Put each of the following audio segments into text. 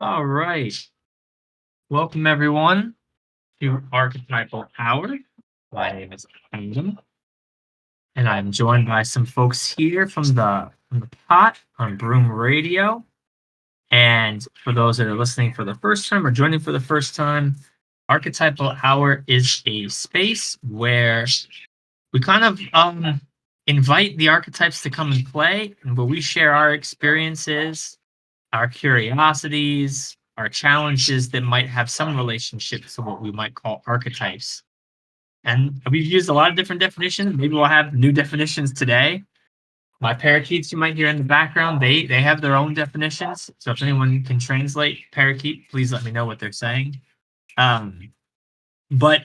All right. Welcome, everyone, to Archetypal Hour. My name is Adam, and I'm joined by some folks here from the pot on Broom Radio. And for those that are listening for the first time or joining for the first time, Archetypal Hour is a space where we kind of invite the archetypes to come and play, and where we share our experiences, our curiosities, our challenges that might have some relationship to what we might call archetypes. And we've used a lot of different definitions. Maybe we'll have new definitions today. My parakeets you might hear in the background, they have their own definitions. So if anyone can translate parakeet, please let me know what they're saying. But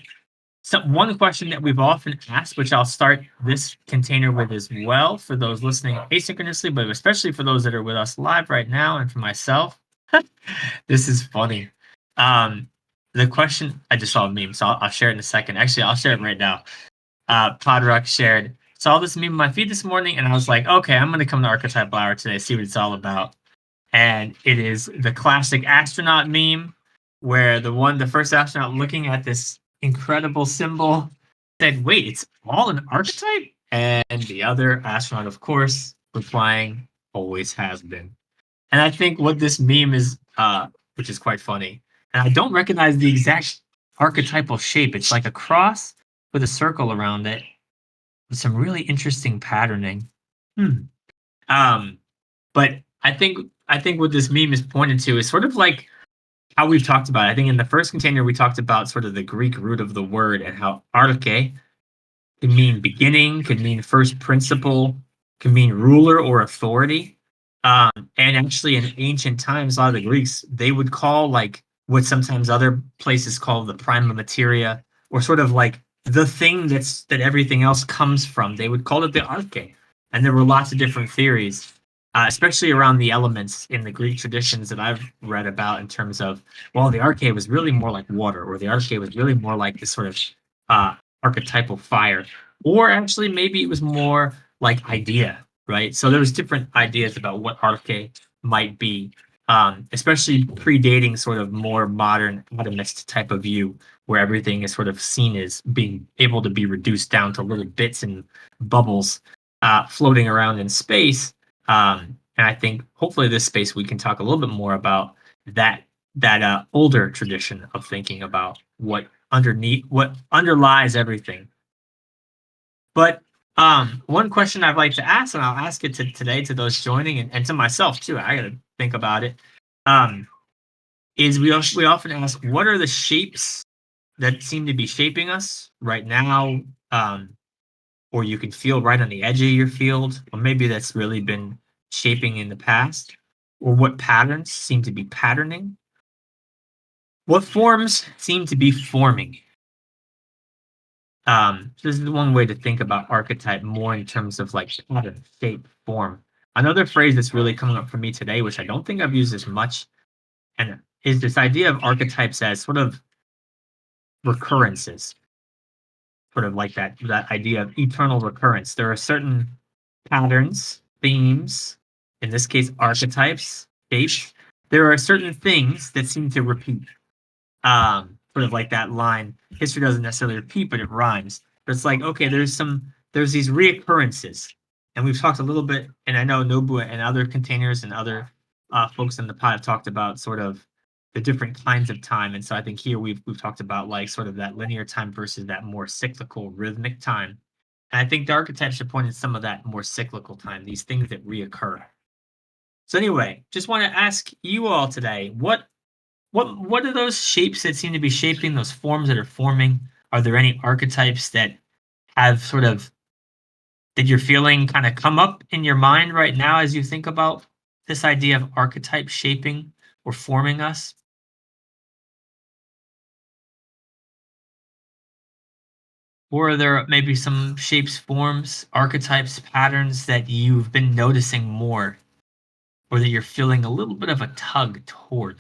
one question that we've often asked, which I'll start this container with as well for those listening asynchronously, but especially for those that are with us live right now and for myself. This is funny. The question, I just saw a meme, so I'll share it in a second. Actually, I'll share it right now. Podrock shared, saw this meme on my feed this morning, and I was like, okay, I'm going to come to Archetypal Hour today, see what it's all about. And it is the classic astronaut meme where the first astronaut looking at this incredible symbol said, wait, it's all an archetype? And the other astronaut, of course, replying, always has been. And I think what this meme is, which is quite funny, and I don't recognize the exact archetypal shape. It's like a cross with a circle around it with some really interesting patterning. But I think what this meme is pointed to is sort of like how we've talked about it. I think in the first container we talked about sort of the Greek root of the word and how arche can mean beginning, can mean first principle, can mean ruler or authority. And actually, in ancient times, a lot of the Greeks they would call like what sometimes other places call the prima materia, or sort of like the thing that everything else comes from. They would call it the arche, and there were lots of different theories, especially around the elements in the Greek traditions that I've read about in terms of, well, the arche was really more like water, or the arche was really more like this sort of archetypal fire, or actually maybe it was more like idea, right? So there was different ideas about what arche might be, especially predating sort of more modern atomist type of view, where everything is sort of seen as being able to be reduced down to little bits and bubbles floating around in space. And I think hopefully this space we can talk a little bit more about that older tradition of thinking about what underlies everything. But one question I'd like to ask, and I'll ask it today to those joining and to myself too. I got to think about it. Is we often ask, what are the shapes that seem to be shaping us right now, or you can feel right on the edge of your field, or maybe that's really been shaping in the past, or what patterns seem to be patterning? What forms seem to be forming? This is one way to think about archetype more in terms of like pattern, shape, form. Another phrase that's really coming up for me today, which I don't think I've used as much, and is this idea of archetypes as sort of recurrences, sort of like that idea of eternal recurrence. There are certain patterns, themes, in this case, archetypes, shapes. There are certain things that seem to repeat. Sort of like that line, history doesn't necessarily repeat, but it rhymes. But it's like, okay, there's these reoccurrences. And we've talked a little bit, and I know Nobu and other containers and other folks in the pod have talked about sort of the different kinds of time. And so I think here we've talked about like sort of that linear time versus that more cyclical rhythmic time. And I think the archetypes should point at some of that more cyclical time, these things that reoccur. So anyway, just want to ask you all today, what are those shapes that seem to be shaping, those forms that are forming? Are there any archetypes that have sort of that you're feeling kind of come up in your mind right now as you think about this idea of archetype shaping or forming us? Or are there maybe some shapes, forms, archetypes, patterns that you've been noticing more, or that you're feeling a little bit of a tug toward?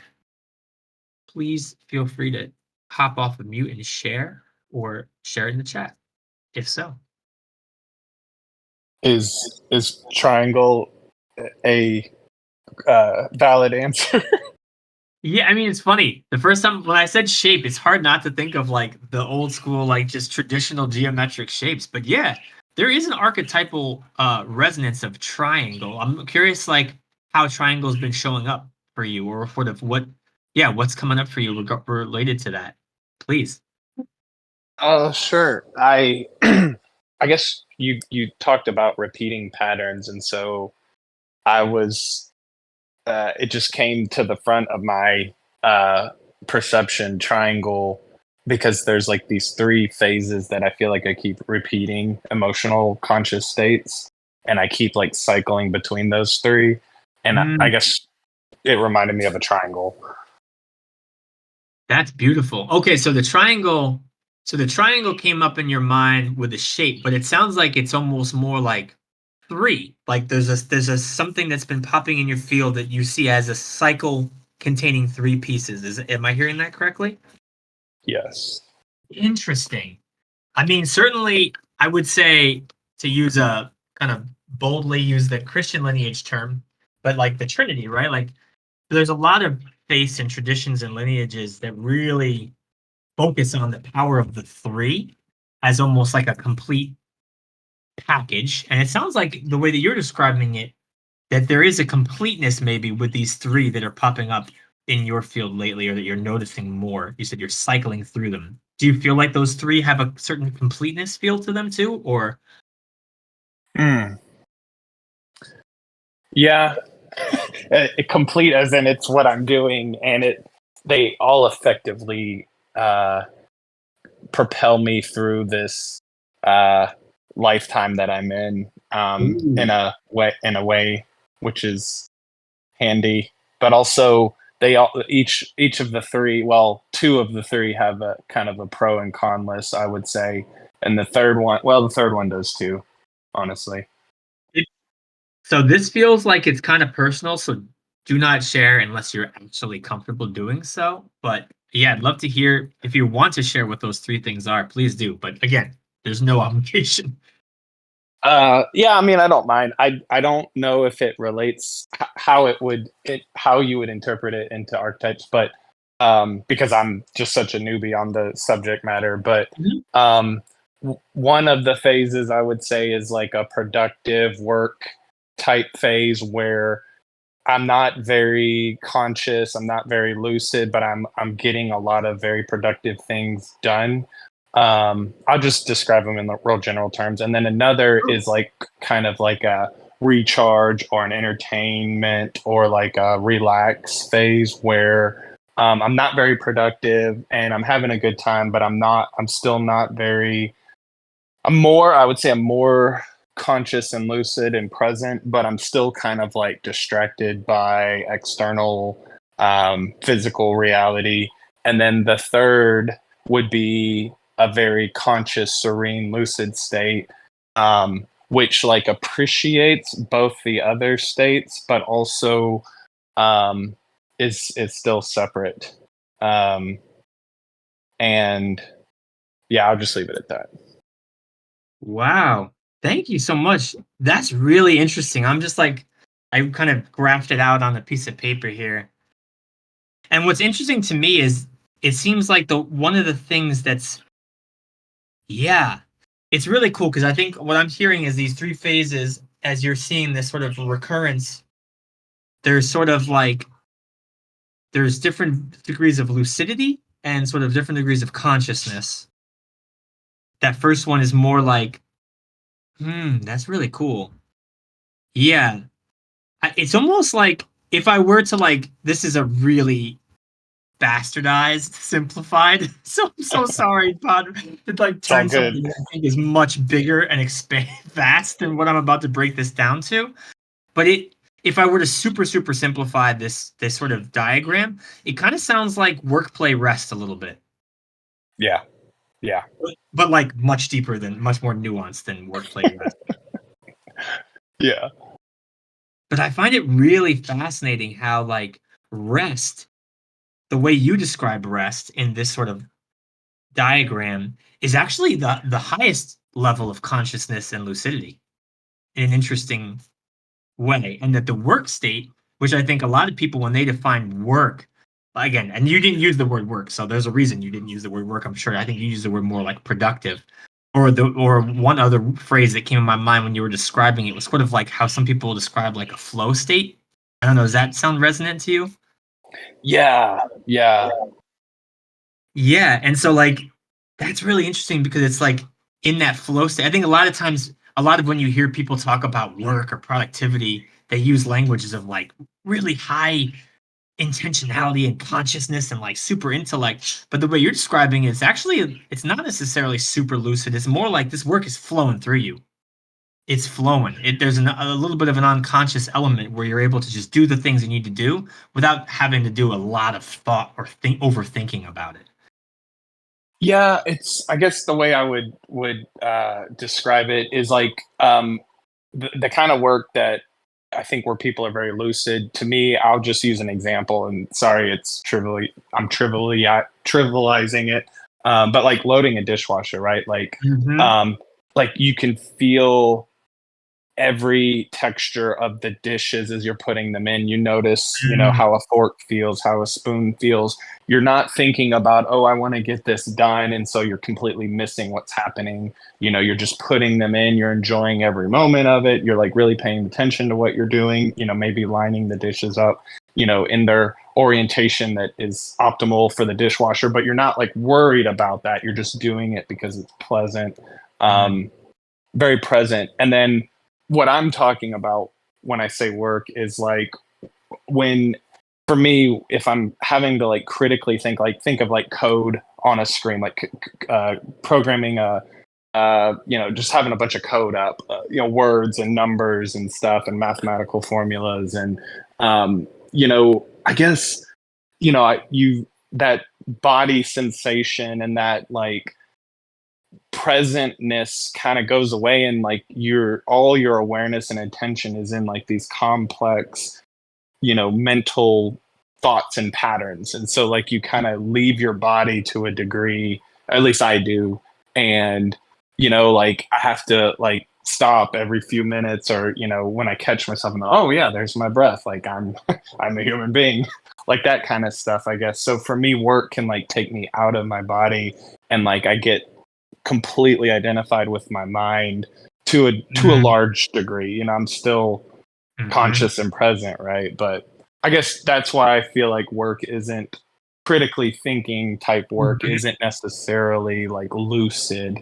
Please feel free to hop off of mute and share, or share it in the chat, if so. Is triangle a valid answer? Yeah, I mean, it's funny. The first time when I said shape, it's hard not to think of like the old school, like just traditional geometric shapes. But yeah, there is an archetypal resonance of triangle. I'm curious, like how triangle's been showing up for you, or sort of yeah, what's coming up for you related to that. Please. Sure. I I guess you talked about repeating patterns, and so I was it just came to the front of my uh perception triangle because there's like these three phases that I feel like I keep repeating emotional conscious states, and I keep like cycling between those three, and I Mm, guess it reminded me of a triangle. that's beautiful. Okay, so the triangle came up in your mind with a shape, but it sounds like it's almost more like three. Like there's a something that's been popping in your field that you see as a cycle containing three pieces. Am I hearing that correctly? Yes. Interesting. I mean, certainly I would say to use a kind of boldly use the Christian lineage term, but like the Trinity, right? Like there's a lot of faiths and traditions and lineages that really focus on the power of the three as almost like a complete package. And it sounds like the way that you're describing it, that there is a completeness maybe with these three that are popping up in your field lately or that you're noticing more. You said you're cycling through them. Do you feel like those three have a certain completeness feel to them too? Or Mm. Yeah, complete as in it's what I'm doing, and they all effectively uh, propel me through this uh, lifetime that I'm in Ooh. a way which is handy, but also they all each of the three, well, two of the three have a kind of a pro and con list, I would say, and the third one does too, honestly. So this feels like it's kind of personal, so do not share unless you're actually comfortable doing so. But yeah, I'd love to hear if you want to share what those three things are, please do. But again, there's no obligation. Yeah, I mean, I don't mind. I don't know if it relates how how you would interpret it into archetypes, but because I'm just such a newbie on the subject matter. But Mhm. um, one of the phases I would say is like a productive work type phase where I'm not very conscious, I'm not very lucid, but I'm getting a lot of very productive things done. I'll just describe them in the real general terms. And then another Sure. is like kind of like a recharge or an entertainment or like a relax phase where I'm not very productive and I'm having a good time, but I'm still not very, I would say I'm more conscious and lucid and present, but I'm still kind of like distracted by external physical reality. And then the third would be a very conscious, serene, lucid state, which like appreciates both the other states, but also um, is still separate. Um, and yeah, I'll just leave it at that. Wow. Thank you so much. That's really interesting. I'm just like, I kind of graphed it out on a piece of paper here. And what's interesting to me is it seems like the one of the things that's yeah, it's really cool because I think what I'm hearing is these three phases as you're seeing this sort of recurrence, there's sort of like there's different degrees of lucidity and sort of different degrees of consciousness. That first one is more like, that's really cool. Yeah, it's almost like if I were to like, this is a really bastardized, simplified. So I'm so sorry, Pod, to like It's all turn good. something that I think is much bigger and expand vast than what I'm about to break this down to. But if I were to super simplify this sort of diagram, it kind of sounds like work play rest a little bit, Yeah. Yeah. but like much deeper than much more nuanced than work play rest. Yeah. But I find it really fascinating how like rest, the way you describe rest in this sort of diagram is actually the highest level of consciousness and lucidity in an interesting way. And that the work state, which I think a lot of people when they define work, again, and you didn't use the word work, so there's a reason you didn't use the word work. I'm sure. I think you used the word more like productive, or one other phrase that came in my mind when you were describing it was sort of like how some people describe like a flow state. I don't know. Does that sound resonant to you? Yeah, yeah. Yeah, and so like that's really interesting because it's like in that flow state. I think a lot of times, a lot of when you hear people talk about work or productivity, they use languages of like really high intentionality and consciousness and like super intellect. But the way you're describing it, it's not necessarily super lucid. It's more like this work is flowing through you. It's flowing. There's a little bit of an unconscious element where you're able to just do the things you need to do without having to do a lot of thought or overthinking about it. Yeah, it's I guess the way I would describe it is like the kind of work that I think where people are very lucid. To me, I'll just use an example, and sorry, I'm trivializing it, but like loading a dishwasher, right? Mm-hmm. Like you can feel every texture of the dishes as you're putting them in. You notice, how a fork feels, how a spoon feels. You're not thinking about, oh, I want to get this done. And so you're completely missing what's happening. You're just putting them in. You're enjoying every moment of it. You're like really paying attention to what you're doing, maybe lining the dishes up, in their orientation that is optimal for the dishwasher, but you're not like worried about that. You're just doing it because it's pleasant, very present. And then what I'm talking about when I say work is like for me, if I'm having to like critically think of like code on a screen, like programming just having a bunch of code up, words and numbers and stuff and mathematical formulas. And, I guess, that body sensation and that like presentness kind of goes away, and like all your awareness and attention is in like these complex mental thoughts and patterns. And so like you kind of leave your body to a degree, at least I do. And like I have to like stop every few minutes, or when I catch myself and oh yeah, there's my breath, like I'm I'm a human being, like that kind of stuff, I guess. So for me, work can like take me out of my body, and like I get completely identified with my mind to a large degree. I'm still conscious and present, right? But I guess that's why I feel like work isn't critically thinking type work isn't necessarily like lucid.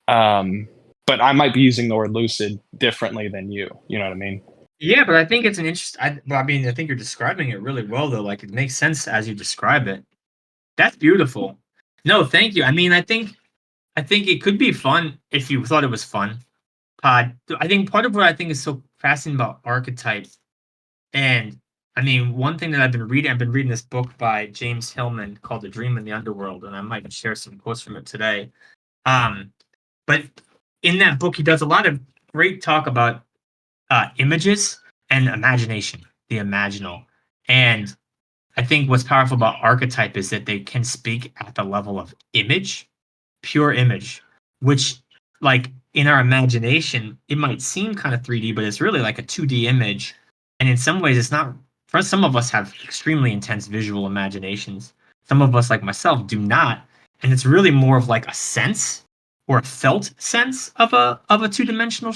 But I might be using the word lucid differently than you. You know what I mean? Yeah, but I think it's an interest. I think you're describing it really well, though. Like it makes sense as you describe it. That's beautiful. No, thank you. I mean, I think it could be fun if you thought it was fun. I think part of what I think is so fascinating about archetypes, and I mean, one thing that I've been reading this book by James Hillman called "The Dream in the Underworld," and I might share some quotes from it today. But in that book, he does a lot of great talk about images and imagination, the imaginal. And I think what's powerful about archetype is that they can speak at the level of image, pure image, which, like in our imagination, it might seem kind of 3D, but it's really like a 2D image. And in some ways, it's not. For some of us, have extremely intense visual imaginations. Some of us, like myself, do not. And it's really more of like a sense or a felt sense of a two-dimensional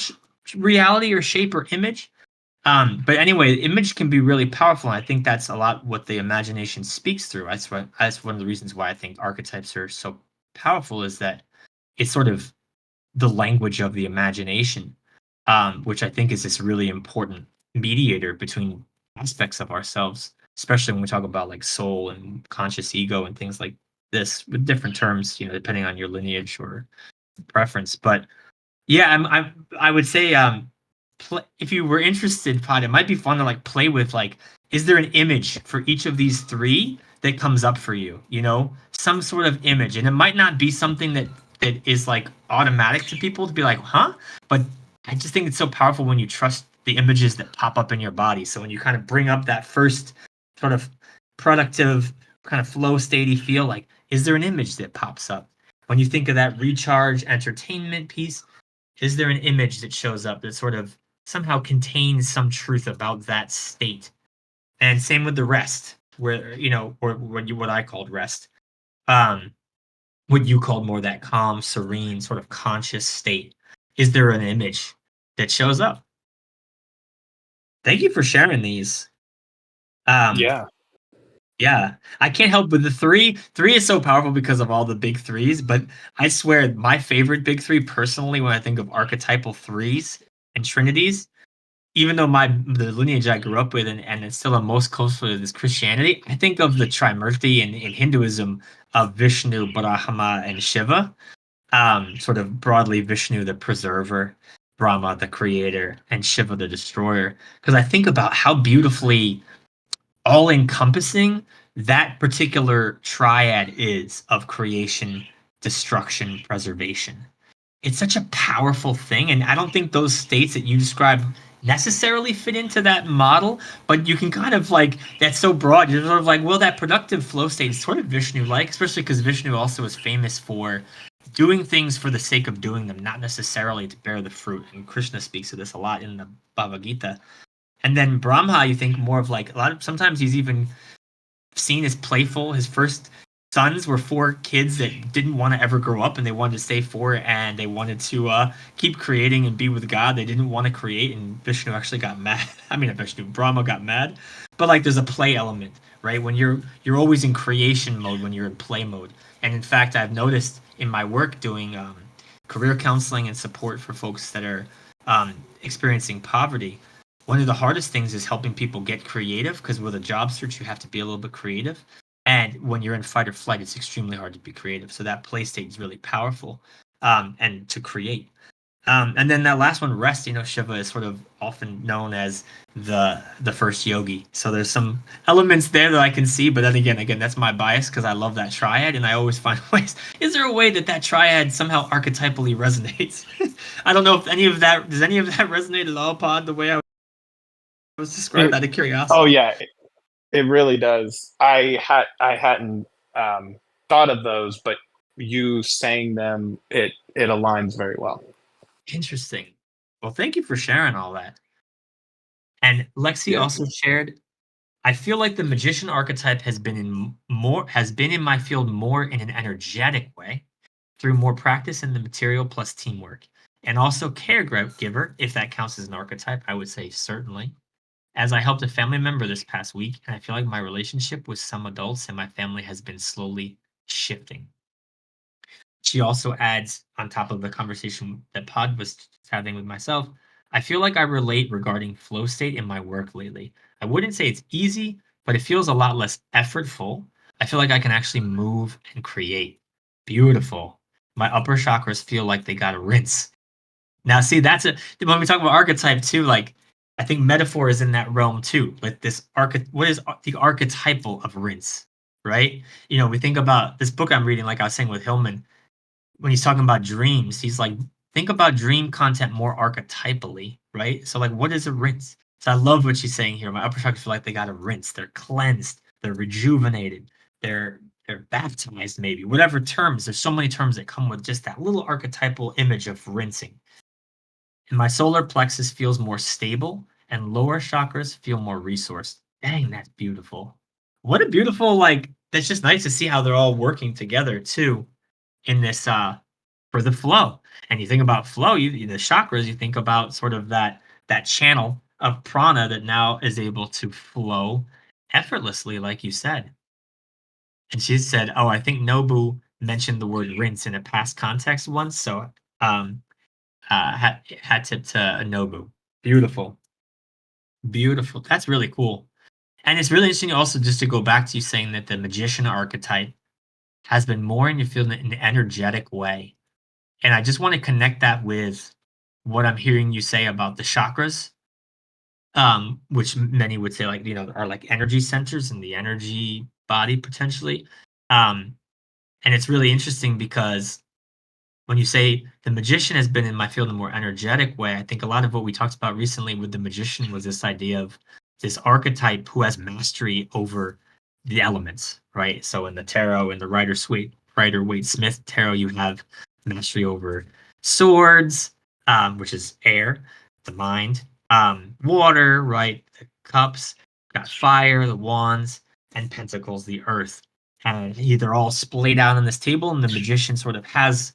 reality or shape or image. But anyway, image can be really powerful, and I think that's a lot what the imagination speaks through. That's one of the reasons why I think archetypes are so powerful, is that it's sort of the language of the imagination, which I think is this really important mediator between aspects of ourselves, especially when we talk about like soul and conscious ego and things like this, with different terms, depending on your lineage or preference. But yeah, I would say if you were interested, Pod, it might be fun to like play with like, is there an image for each of these three that comes up for you? Some sort of image, and it might not be something that is like automatic to people to be like, huh? But I just think it's so powerful when you trust the images that pop up in your body. So when you kind of bring up that first sort of productive kind of flow statey feel, like, is there an image that pops up? When you think of that recharge entertainment piece, is there an image that shows up that sort of somehow contains some truth about that state? And same with the rest. where or what I called rest, um, what you called more that calm, serene, sort of conscious state. Is there an image that shows up? Thank you for sharing these. Um, Yeah. yeah, I can't help but the three. Three is so powerful because of all the big threes, but I swear my favorite big three personally, when I think of archetypal threes and trinities, even though the lineage I grew up with and it's still the most close to this Christianity, I think of the Trimurti in Hinduism of Vishnu, Brahma, and Shiva. Sort of broadly Vishnu, the preserver, Brahma, the creator, and Shiva, the destroyer. Because I think about how beautifully all encompassing that particular triad is of creation, destruction, preservation. It's such a powerful thing. And I don't think those states that you described necessarily fit into that model, but you can kind of like, that's so broad. You're sort of like, well, that productive flow state is sort of Vishnu like, especially because Vishnu also is famous for doing things for the sake of doing them, not necessarily to bear the fruit. And Krishna speaks of this a lot in the Bhagavad Gita. And then Brahma, you think more of like sometimes he's even seen as playful. His first sons were four kids that didn't want to ever grow up and they wanted to stay four and they wanted to keep creating and be with God. They didn't want to create, and Vishnu actually got mad. I mean, Vishnu, Brahma got mad, but like there's a play element, right? When you're always in creation mode when you're in play mode. And in fact, I've noticed in my work doing career counseling and support for folks that are experiencing poverty, one of the hardest things is helping people get creative because with a job search, you have to be a little bit creative. And when you're in fight or flight, it's extremely hard to be creative. So that play state is really powerful and to create. And then that last one, rest, Shiva is sort of often known as the first yogi. So there's some elements there that I can see, but then again, that's my bias because I love that triad, and I always find ways. Is there a way that triad somehow archetypally resonates? I don't know if any of that does any of that resonate at all, Pod, the way I was described out of Oh curiosity. yeah, it really does. I hadn't thought of those, but you saying them, it aligns very well. Interesting. Well, thank you for sharing all that. And Lexi Yeah. also shared, I feel like the magician archetype has been in my field more in an energetic way through more practice in the material plus teamwork. And also caregiver, if that counts as an archetype, I would say certainly. As I helped a family member this past week, and I feel like my relationship with some adults in my family has been slowly shifting. She also adds, on top of the conversation that Pod was having with myself, I feel like I relate regarding flow state in my work lately. I wouldn't say it's easy, but it feels a lot less effortful. I feel like I can actually move and create. Beautiful. My upper chakras feel like they got to rinse. Now, see, when we talk about archetype too, like I think metaphor is in that realm too. Like what is the archetypal of rinse, right? We think about this book I'm reading, like I was saying with Hillman, when he's talking about dreams, he's like, think about dream content more archetypally, right? So, like, what is a rinse? So, I love what she's saying here. My upper chakras feel like they got a rinse. They're cleansed. They're rejuvenated. They're baptized, maybe. Whatever terms. There's so many terms that come with just that little archetypal image of rinsing. And my solar plexus feels more stable, and lower chakras feel more resourced. Dang, that's beautiful. What a beautiful, like, that's just nice to see how they're all working together, too in this for the flow. And you think about flow, the chakras, you think about sort of that channel of prana that now is able to flow effortlessly, like you said. And she said, oh, I think Nobu mentioned the word rinse in a past context once, so hat tip to Nobu. Beautiful. Beautiful. That's really cool. And it's really interesting also just to go back to you saying that the magician archetype has been more in your field in an energetic way. And I just want to connect that with what I'm hearing you say about the chakras, which many would say are like energy centers in the energy body potentially. Um, and it's really interesting because when you say the magician has been in my field in a more energetic way, I think a lot of what we talked about recently with the magician was this idea of this archetype who has mastery over the elements, right? So in the tarot, in the Rider Waite Smith tarot, you have mastery over swords, which is air, the mind, water, right? The cups, got fire, the wands, and Pentacles, the earth. And they're all splayed out on this table, and the magician sort of has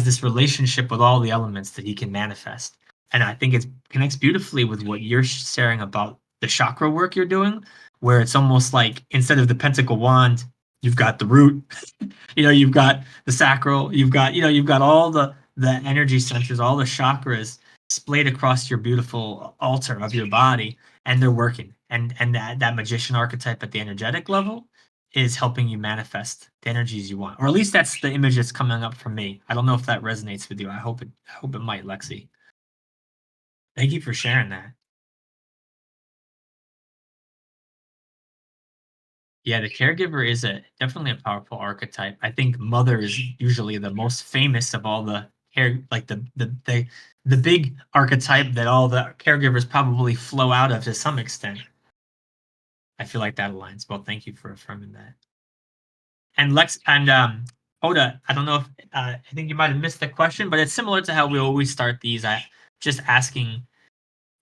this relationship with all the elements that he can manifest. And I think it connects beautifully with what you're sharing about the chakra work you're doing, where it's almost like instead of the pentacle wand, you've got the root, you've got the sacral, you've got all the energy centers, all the chakras splayed across your beautiful altar of your body, and they're working. And that magician archetype at the energetic level is helping you manifest the energies you want, or at least that's the image that's coming up for me. I don't know if that resonates with you. I hope it might, Lexi. Thank you for sharing that. Yeah, the caregiver is definitely a powerful archetype. I think mother is usually the most famous of all the like the big archetype that all the caregivers probably flow out of to some extent. I feel like that aligns. Well, thank you for affirming that. And Hoda, I don't know if I think you might have missed the question, but it's similar to how we always start these. I just asking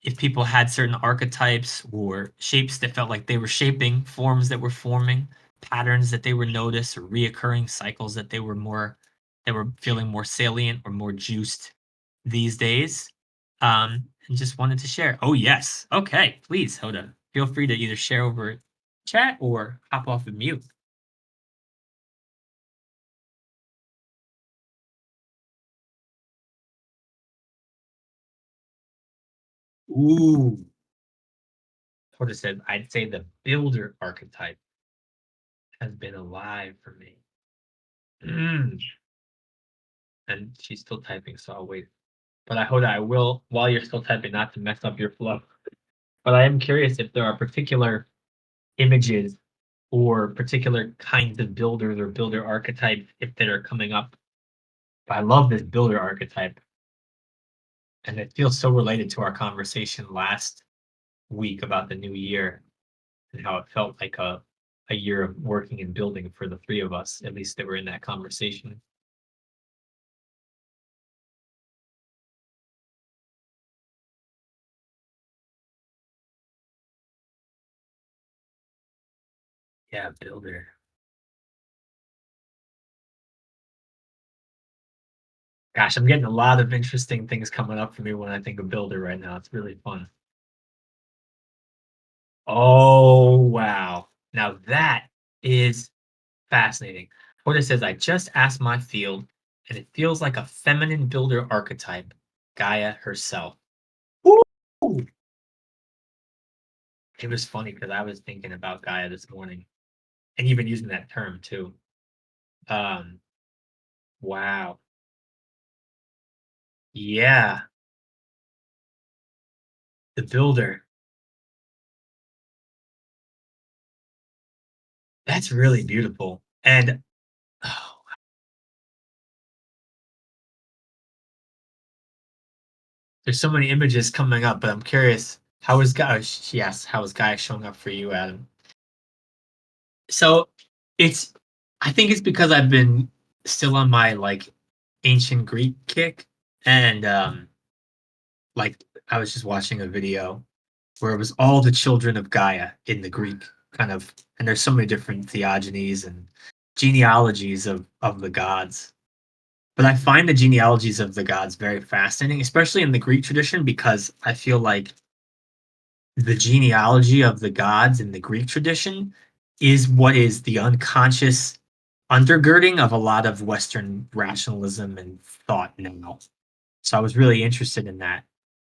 if people had certain archetypes or shapes that felt like they were shaping, forms that were forming, patterns that they were noticed, or reoccurring cycles that they were feeling more salient or more juiced these days. And just wanted to share. Oh yes. Okay, please, Hoda. Feel free to either share over chat or hop off of mute. Ooh. Hoda said, I'd say the builder archetype has been alive for me. And she's still typing, so I'll wait. But I will, while you're still typing, not to mess up your flow. But I am curious if there are particular images or particular kinds of builders or builder archetypes that are coming up. But I love this builder archetype. And it feels so related to our conversation last week about the new year and how it felt like a year of working and building for the three of us, at least that were in that conversation. Yeah, builder. Gosh, I'm getting a lot of interesting things coming up for me when I think of builder right now. It's really fun. Oh, wow. Now that is fascinating. Porter says, I just asked my field, and it feels like a feminine builder archetype, Gaia herself. Ooh. It was funny because I was thinking about Gaia this morning and even using that term too. Um, wow. Yeah, the builder. That's really beautiful. And oh, there's so many images coming up, but I'm curious, how is Gaia? She asked, how is Gaia showing up for you, Adam? So it's, I think it's because I've been still on my like ancient Greek kick, and like I was just watching a video where it was all the children of Gaia in the Greek kind of, and there's so many different theogonies and genealogies of the gods. But I find the genealogies of the gods very fascinating, especially in the Greek tradition, because I feel like the genealogy of the gods in the Greek tradition is what is the unconscious undergirding of a lot of Western rationalism and thought now. So I was really interested in that.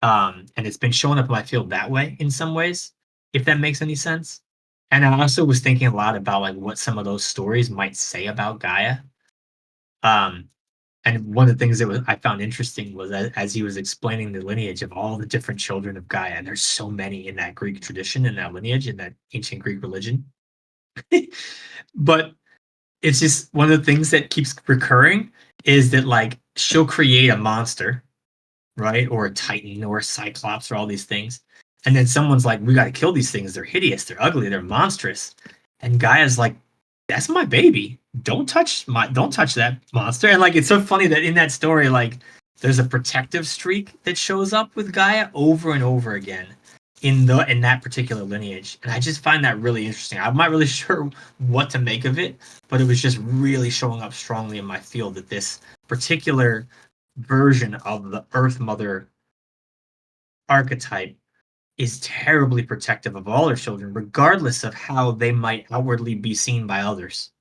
And it's been showing up in my field that way in some ways, if that makes any sense. And I also was thinking a lot about like what some of those stories might say about Gaia. Um, and one of the things I found interesting was that as he was explaining the lineage of all the different children of Gaia, and there's so many in that Greek tradition, in that lineage, in that ancient Greek religion. But it's just one of the things that keeps recurring is that like she'll create a monster, right? Or a titan or a cyclops or all these things. And then someone's like, we got to kill these things. They're hideous. They're ugly. They're monstrous. And Gaia's like, that's my baby. Don't touch that monster. And like, it's so funny that in that story, like there's a protective streak that shows up with Gaia over and over again in that particular lineage, and I just find that really interesting. I'm not really sure what to make of it, but it was just really showing up strongly in my field that this particular version of the Earth Mother archetype is terribly protective of all her children, regardless of how they might outwardly be seen by others.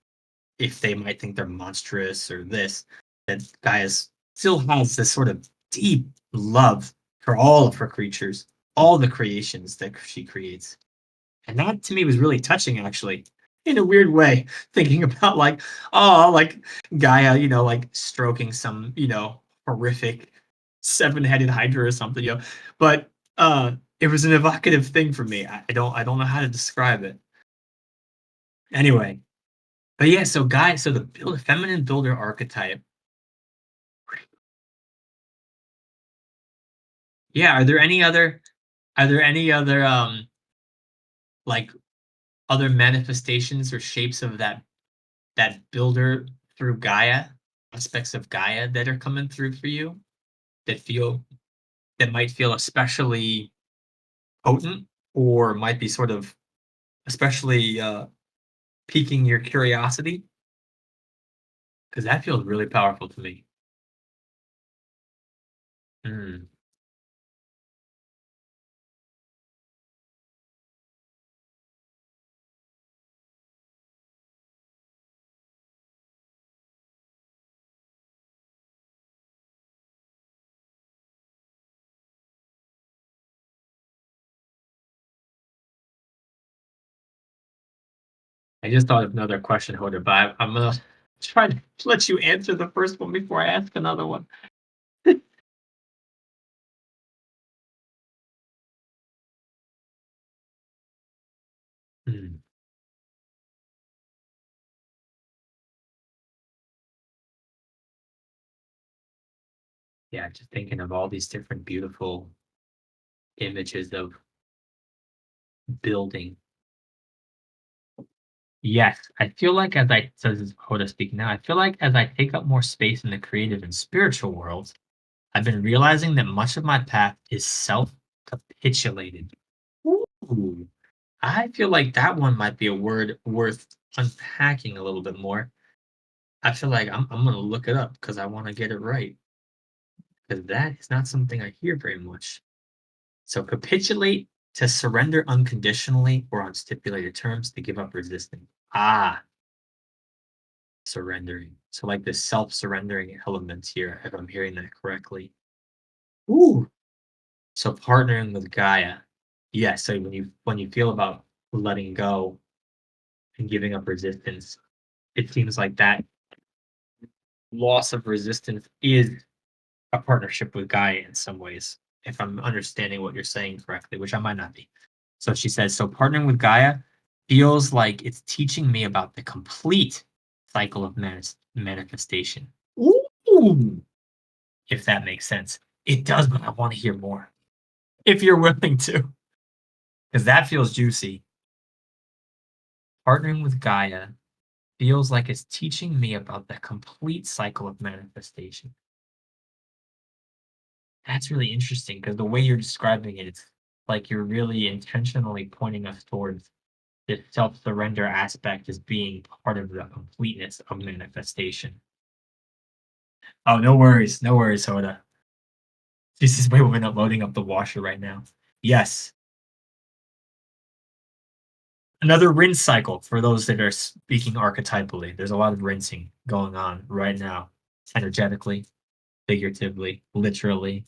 If they might think they're monstrous or this, that Gaia still has this sort of deep love for all of her creatures, all the creations that she creates. And that to me was really touching, actually, in a weird way, thinking about like, oh, like Gaia, like stroking some, horrific seven-headed hydra or something, But it was an evocative thing for me. I don't know how to describe it. Anyway, but yeah, so the feminine builder archetype. Yeah, are there any other like other manifestations or shapes of that builder through Gaia, aspects of Gaia that are coming through for you that feel that might feel especially potent or might be sort of especially piquing your curiosity? Because that feels really powerful to me. Mm. I just thought of another question, Hoda, but I'm gonna try to let you answer the first one before I ask another one. Mm. Yeah, just thinking of all these different beautiful images of building. Yes, I feel like as I so this is Hoda speaking now, I feel like as I take up more space in the creative and spiritual worlds, I've been realizing that much of my path is self-capitulated. Ooh, I feel like that one might be a word worth unpacking a little bit more. I feel like I'm gonna look it up because I want to get it right because that is not something I hear very much. So capitulate to surrender unconditionally or on stipulated terms to give up resistance. Ah, surrendering. So like this self-surrendering element here, if I'm hearing that correctly. Ooh. So partnering with Gaia. Yeah, so when you feel about letting go and giving up resistance, it seems like that loss of resistance is a partnership with Gaia in some ways, if I'm understanding what you're saying correctly, which I might not be. So she says, so partnering with Gaia feels like it's teaching me about the complete cycle of manifestation. Ooh, if that makes sense. It does, but I want to hear more. If you're willing to, because that feels juicy. Partnering with Gaia feels like it's teaching me about the complete cycle of manifestation. That's really interesting because the way you're describing it, it's like you're really intentionally pointing us towards this self-surrender aspect as being part of the completeness of manifestation. Oh, no worries, Hoda. This is why we're not loading up the washer right now. Yes, another rinse cycle for those that are speaking archetypally. There's a lot of rinsing going on right now, energetically, figuratively, literally.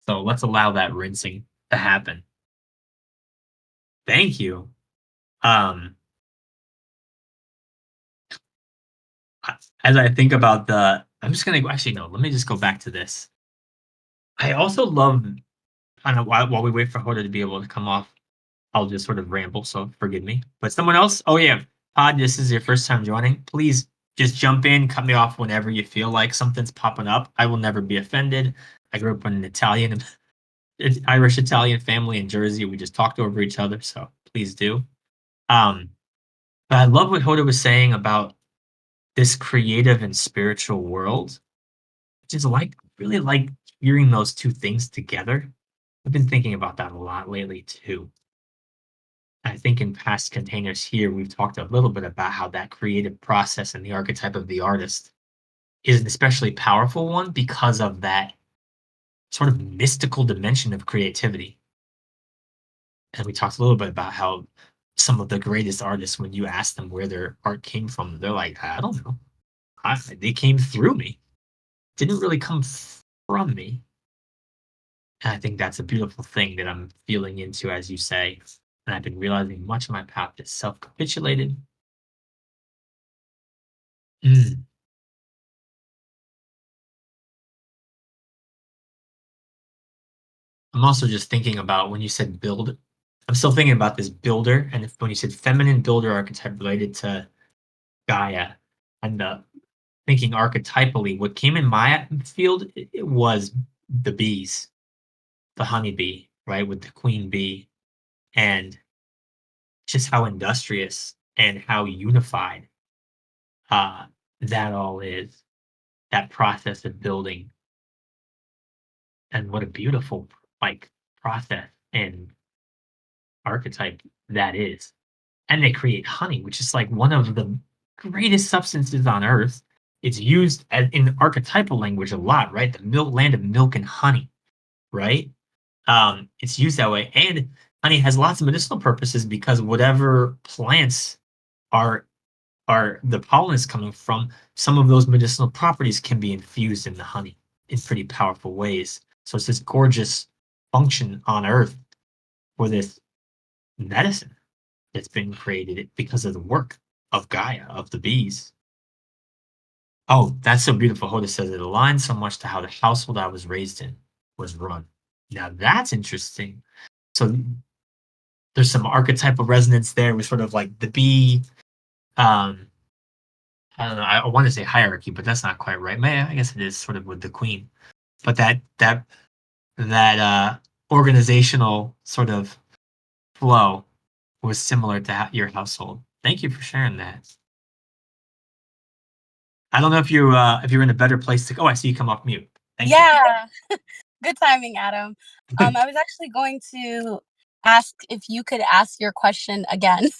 So let's allow that rinsing to happen. Thank you. Um, as I think about I'm just gonna actually no. Let me just go back to this. I also love. I don't know while we wait for Hoda to be able to come off. I'll just sort of ramble, so forgive me. But someone else, oh yeah, Pod, this is your first time joining. Please just jump in, cut me off whenever you feel like something's popping up. I will never be offended. I grew up in an Irish Italian family in Jersey. We just talked over each other, so please do. Um, but I love what Hoda was saying about this creative and spiritual world. Just like really like hearing those two things together. I've been thinking about that a lot lately too. I think in past containers here, we've talked a little bit about how that creative process and the archetype of the artist is an especially powerful one because of that sort of mystical dimension of creativity. And we talked a little bit about how some of the greatest artists, when you ask them where their art came from, they're like, I don't know. They came through me. Didn't really come from me. And I think that's a beautiful thing that I'm feeling into, as you say. And I've been realizing much of my path is self capitulated. Mm. I'm also just thinking about when you said build, I'm still thinking about this builder. And when you said feminine builder archetype related to Gaia, and thinking archetypally, what came in my field it was the bees, the honeybee, right, with the queen bee, and just how industrious and how unified uh, that all is. That process of building, and what a beautiful like process and archetype that is. And they create honey, which is like one of the greatest substances on earth. It's used in archetypal language a lot, right? The land of milk and honey, right? It's used that way, and honey has lots of medicinal purposes because whatever plants are are the pollen is coming from, some of those medicinal properties can be infused in the honey in pretty powerful ways. So it's this gorgeous function on Earth for this medicine that's been created because of the work of Gaia, of the bees. Oh, that's so beautiful. Hoda says it aligns so much to how the household I was raised in was run. Now that's interesting. So there's some archetypal resonance there with sort of like the bee. Um, I don't know. I want to say hierarchy, but that's not quite right. I guess it is sort of with the queen, but that organizational sort of flow was similar to your household. Thank you for sharing that. I don't know if you're in a better place to go. Oh, I see you come off mute. Thank you. Yeah, good timing, Adam. I was actually going to ask if you could ask your question again.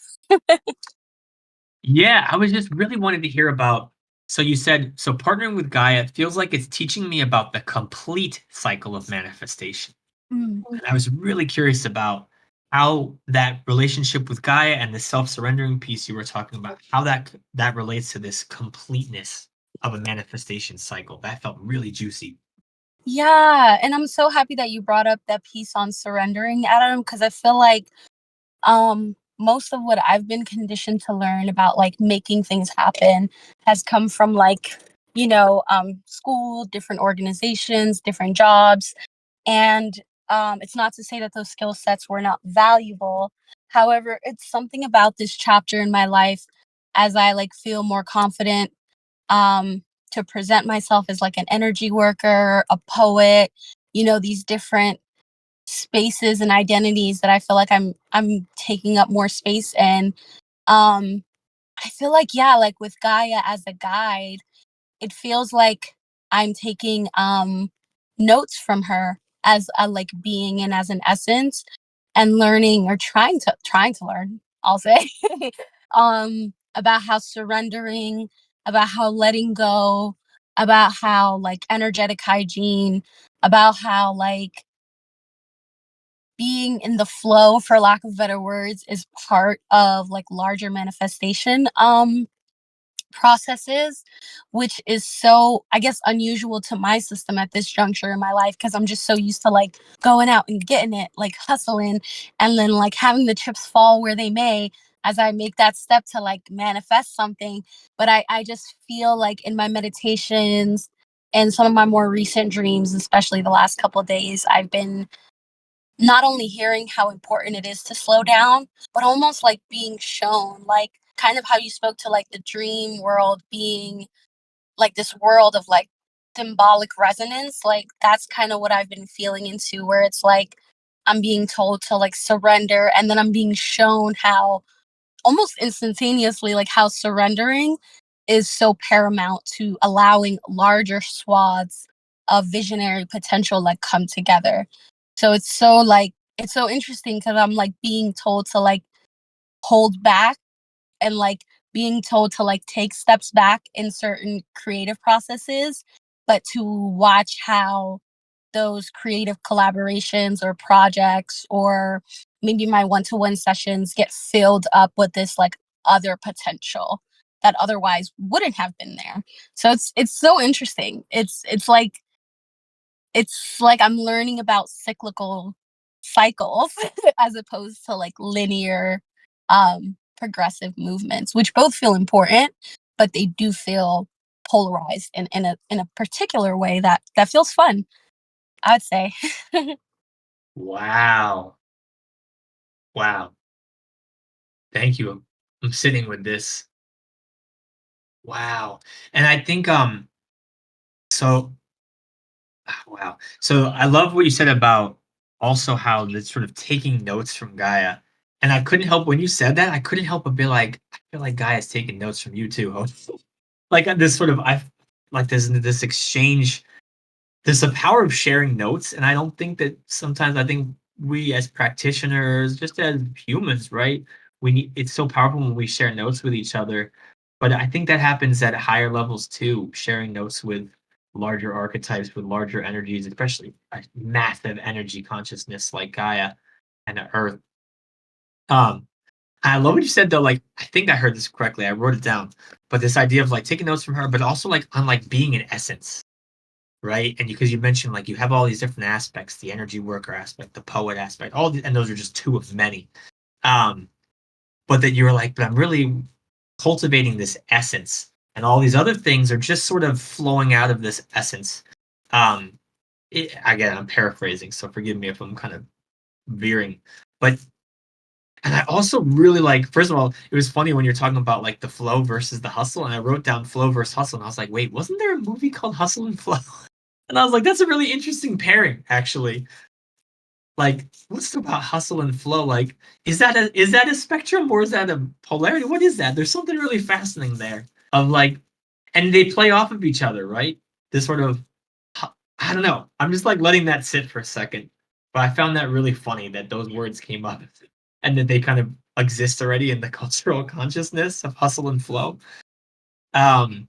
Yeah, I was just really wanting to hear about. So you said so partnering with Gaia feels like it's teaching me about the complete cycle of manifestation. Mm. And I was really curious about how that relationship with Gaia and the self-surrendering piece you were talking about, how that relates to this completeness of a manifestation cycle. That felt really juicy. Yeah, and I'm so happy that you brought up that piece on surrendering, Adam, because I feel like most of what I've been conditioned to learn about like making things happen has come from like, school, different organizations, different jobs. And it's not to say that those skill sets were not valuable. However, it's something about this chapter in my life as I like feel more confident um, to present myself as like an energy worker, a poet, these different spaces and identities that I feel like I'm taking up more space in. Um, I feel like yeah, like with Gaia as a guide, it feels like I'm taking notes from her as a like being and as an essence and learning or trying to learn, I'll say, about how surrendering, about how letting go, about how like energetic hygiene, about how like being in the flow, for lack of better words, is part of like larger manifestation processes, which is so, I guess, unusual to my system at this juncture in my life because I'm just so used to like going out and getting it, like hustling, and then like having the chips fall where they may as I make that step to like manifest something. But I just feel like in my meditations and some of my more recent dreams, especially the last couple of days, I've been not only hearing how important it is to slow down, but almost like being shown, like kind of how you spoke to like the dream world being like this world of like symbolic resonance. Like that's kind of what I've been feeling into, where it's like I'm being told to like surrender, and then I'm being shown how almost instantaneously, like how surrendering is so paramount to allowing larger swaths of visionary potential like come together. So it's so interesting because I'm like being told to like hold back and like being told to like take steps back in certain creative processes, but to watch how those creative collaborations or projects or maybe my one-to-one sessions get filled up with this like other potential that otherwise wouldn't have been there. So it's so interesting. It's like I'm learning about cyclical cycles as opposed to like linear progressive movements, which both feel important, but they do feel polarized in a particular way that feels fun, I would say. Wow. Wow. Thank you. I'm sitting with this. Wow. And I think so wow. So I love what you said about also how this sort of taking notes from Gaia. And I couldn't help when you said that, I couldn't help but be like, I feel like Gaia's taking notes from you too. Ho. Like this sort of I like this exchange. There's a power of sharing notes. And I don't think that sometimes I think we as practitioners, just as humans, right? We need it's so powerful when we share notes with each other. But I think that happens at higher levels too, sharing notes with larger archetypes, with larger energies, especially a massive energy consciousness like Gaia and the Earth. Um, I love what you said though. Like, I think I heard this correctly. I wrote it down. But this idea of like taking notes from her, but also like on like being an essence, right? And because you mentioned like you have all these different aspects, the energy worker aspect, the poet aspect, and those are just two of many. Um, but that you're like, but I'm really cultivating this essence, and all these other things are just sort of flowing out of this essence. Um, again, I'm paraphrasing, so forgive me if I'm kind of veering. But and I also really like. First of all, it was funny when you're talking about like the flow versus the hustle, and I wrote down flow versus hustle, and I was like, wait, wasn't there a movie called Hustle and Flow? And I was like, that's a really interesting pairing, actually. Like, what's about hustle and flow? Like, is that a spectrum or is that a polarity? What is that? There's something really fascinating there of like, and they play off of each other, right? This sort of, I don't know. I'm just like letting that sit for a second. But I found that really funny that those words came up and that they kind of exist already in the cultural consciousness of hustle and flow. Um,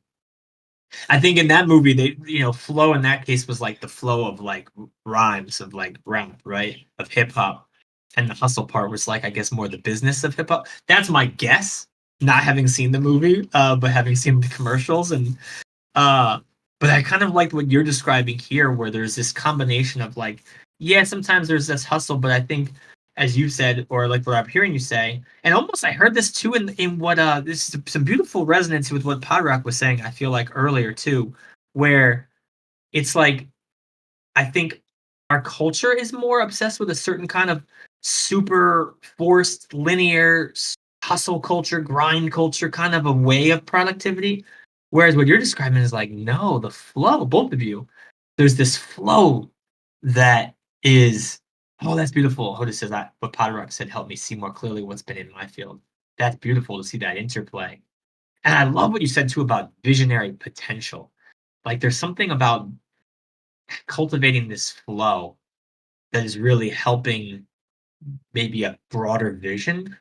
I think in that movie, they, flow in that case was like the flow of like rhymes of like rap, right? Of hip hop. And the hustle part was like, I guess, more the business of hip hop. That's my guess, not having seen the movie, but having seen the commercials. Uh, but I kind of like what you're describing here, where there's this combination of like, yeah, sometimes there's this hustle, but I think, as you said, or like what I'm hearing you say, and almost I heard this too in what this is some beautiful resonance with what Podrock was saying. I feel like earlier too, where it's like I think our culture is more obsessed with a certain kind of super forced linear hustle culture, grind culture, kind of a way of productivity. Whereas what you're describing is like, no, the flow, both of you, there's this flow that is, oh, that's beautiful. Otis says that, but Podrock said, help me see more clearly what's been in my field. That's beautiful to see that interplay. And I love what you said too about visionary potential. Like there's something about cultivating this flow that is really helping maybe a broader vision,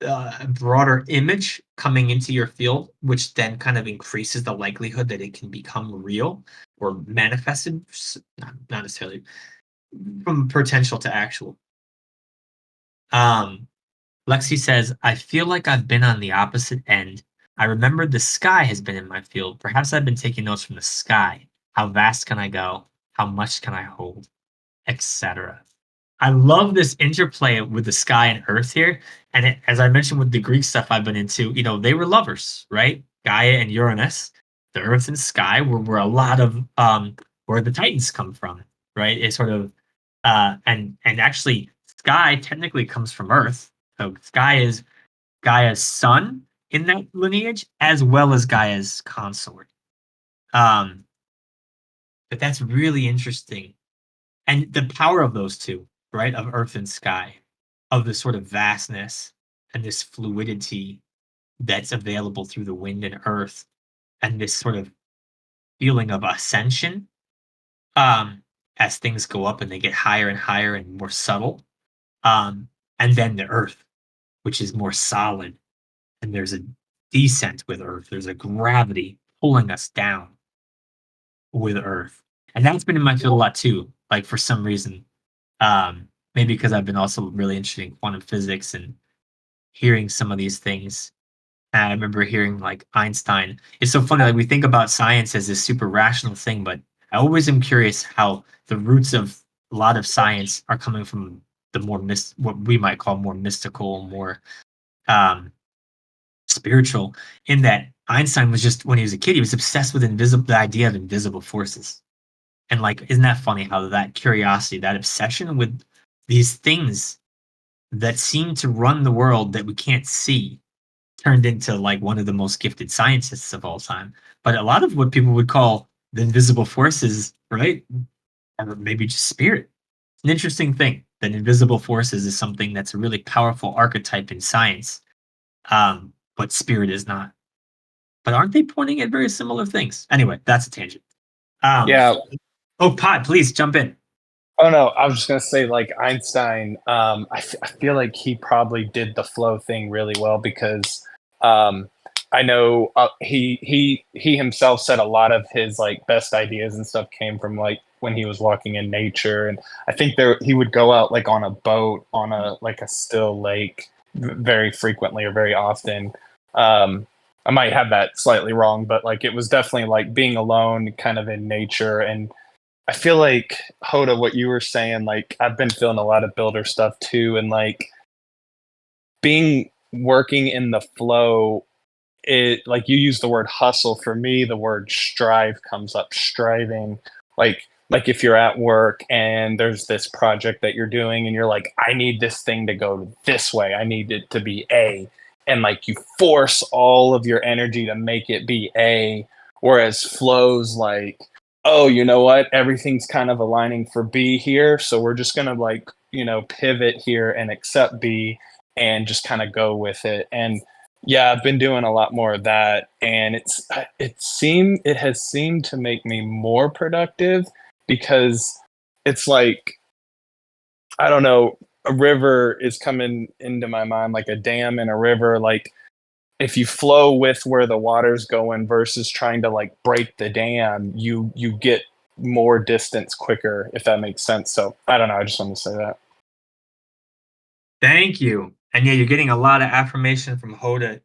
a broader image coming into your field, which then kind of increases the likelihood that it can become real or manifested, not necessarily from potential to actual. Um, Lexi says, I feel like I've been on the opposite end. I remember the sky has been in my field. Perhaps I've been taking notes from the sky. How vast can I go? How much can I hold? Etc. I love this interplay with the sky and earth here. And as I mentioned with the Greek stuff I've been into, they were lovers, right? Gaia and Uranus, the earth and sky were a lot of where the Titans come from, right? It's sort of and actually sky technically comes from earth. So sky is Gaia's son in that lineage, as well as Gaia's consort. Um, but that's really interesting. And the power of those two, right, of earth and sky, of the sort of vastness and this fluidity that's available through the wind and earth, and this sort of feeling of ascension. as things go up and they get higher and higher and more subtle. And then the earth, which is more solid, and there's a descent with earth. There's a gravity pulling us down with earth. And that's been in my field a lot too. Like for some reason, maybe because I've been also really interested in quantum physics and hearing some of these things. And I remember hearing like Einstein. It's so funny, like we think about science as this super rational thing, but I always am curious how the roots of a lot of science are coming from the more what we might call more mystical, more um, spiritual. In that Einstein was just when he was a kid, he was obsessed with the idea of invisible forces. And like, isn't that funny how that curiosity, that obsession with these things that seem to run the world that we can't see turned into like one of the most gifted scientists of all time. But a lot of what people would call the invisible forces, right? Or maybe just spirit. It's an interesting thing that invisible forces is something that's a really powerful archetype in science, but spirit is not. But aren't they pointing at very similar things? Anyway, that's a tangent. Yeah. Oh, Pod, please jump in. Oh no, I was just gonna say like Einstein. I feel like he probably did the flow thing really well because I know he himself said a lot of his like best ideas and stuff came from like when he was walking in nature, and I think he would go out like on a boat on a like a still lake very frequently or very often. I might have that slightly wrong, but like it was definitely like being alone, kind of in nature. And I feel like Hoda, what you were saying, like I've been feeling a lot of builder stuff too, and like being working in the flow. It like you use the word hustle. For me, the word strive comes up. Striving, like if you're at work and there's this project that you're doing, and you're like, I need this thing to go this way. I need it to be A, and like you force all of your energy to make it be A. Whereas flows like, oh, you know what? Everything's kind of aligning for B here. So we're just going to like, pivot here and accept B and just kind of go with it. And yeah, I've been doing a lot more of that. And it has seemed to make me more productive because it's like, I don't know, a river is coming into my mind, like a dam and a river. Like if you flow with where the water's going versus trying to like break the dam, you get more distance quicker, if that makes sense. So I don't know. I just wanted to say that. Thank you. And yeah, you're getting a lot of affirmation from Hoda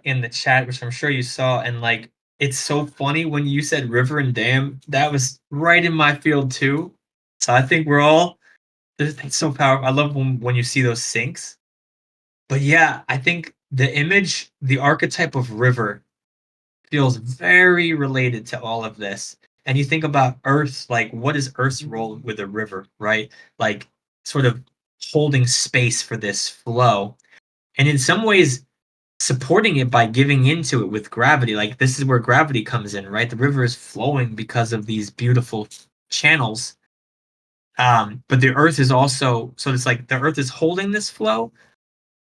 in the chat, which I'm sure you saw. And like, it's so funny when you said river and dam, that was right in my field too. So I think we're all, it's so powerful. I love when you see those syncs. But yeah, I think the image, the archetype of river feels very related to all of this. And you think about Earth, like what is Earth's role with a river, right? Like sort of holding space for this flow. And in some ways, supporting it by giving into it with gravity. Like this is where gravity comes in, right? The river is flowing because of these beautiful channels. But the earth is also, so it's like the earth is holding this flow,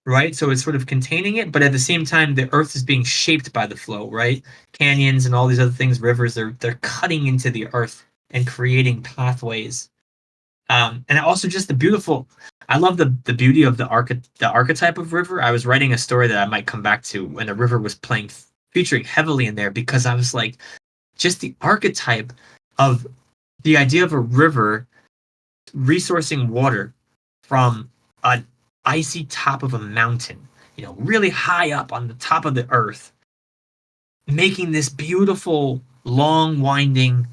right? So it's sort of containing it, but at the same time, the earth is being shaped by the flow, right? Canyons and all these other things, rivers, they're cutting into the earth and creating pathways. And also just the beautiful. I love the beauty of the archetype of river. I was writing a story that I might come back to when the river was playing featuring heavily in there because I was like, just the archetype of the idea of a river resourcing water from an icy top of a mountain, really high up on the top of the earth, making this beautiful, long, winding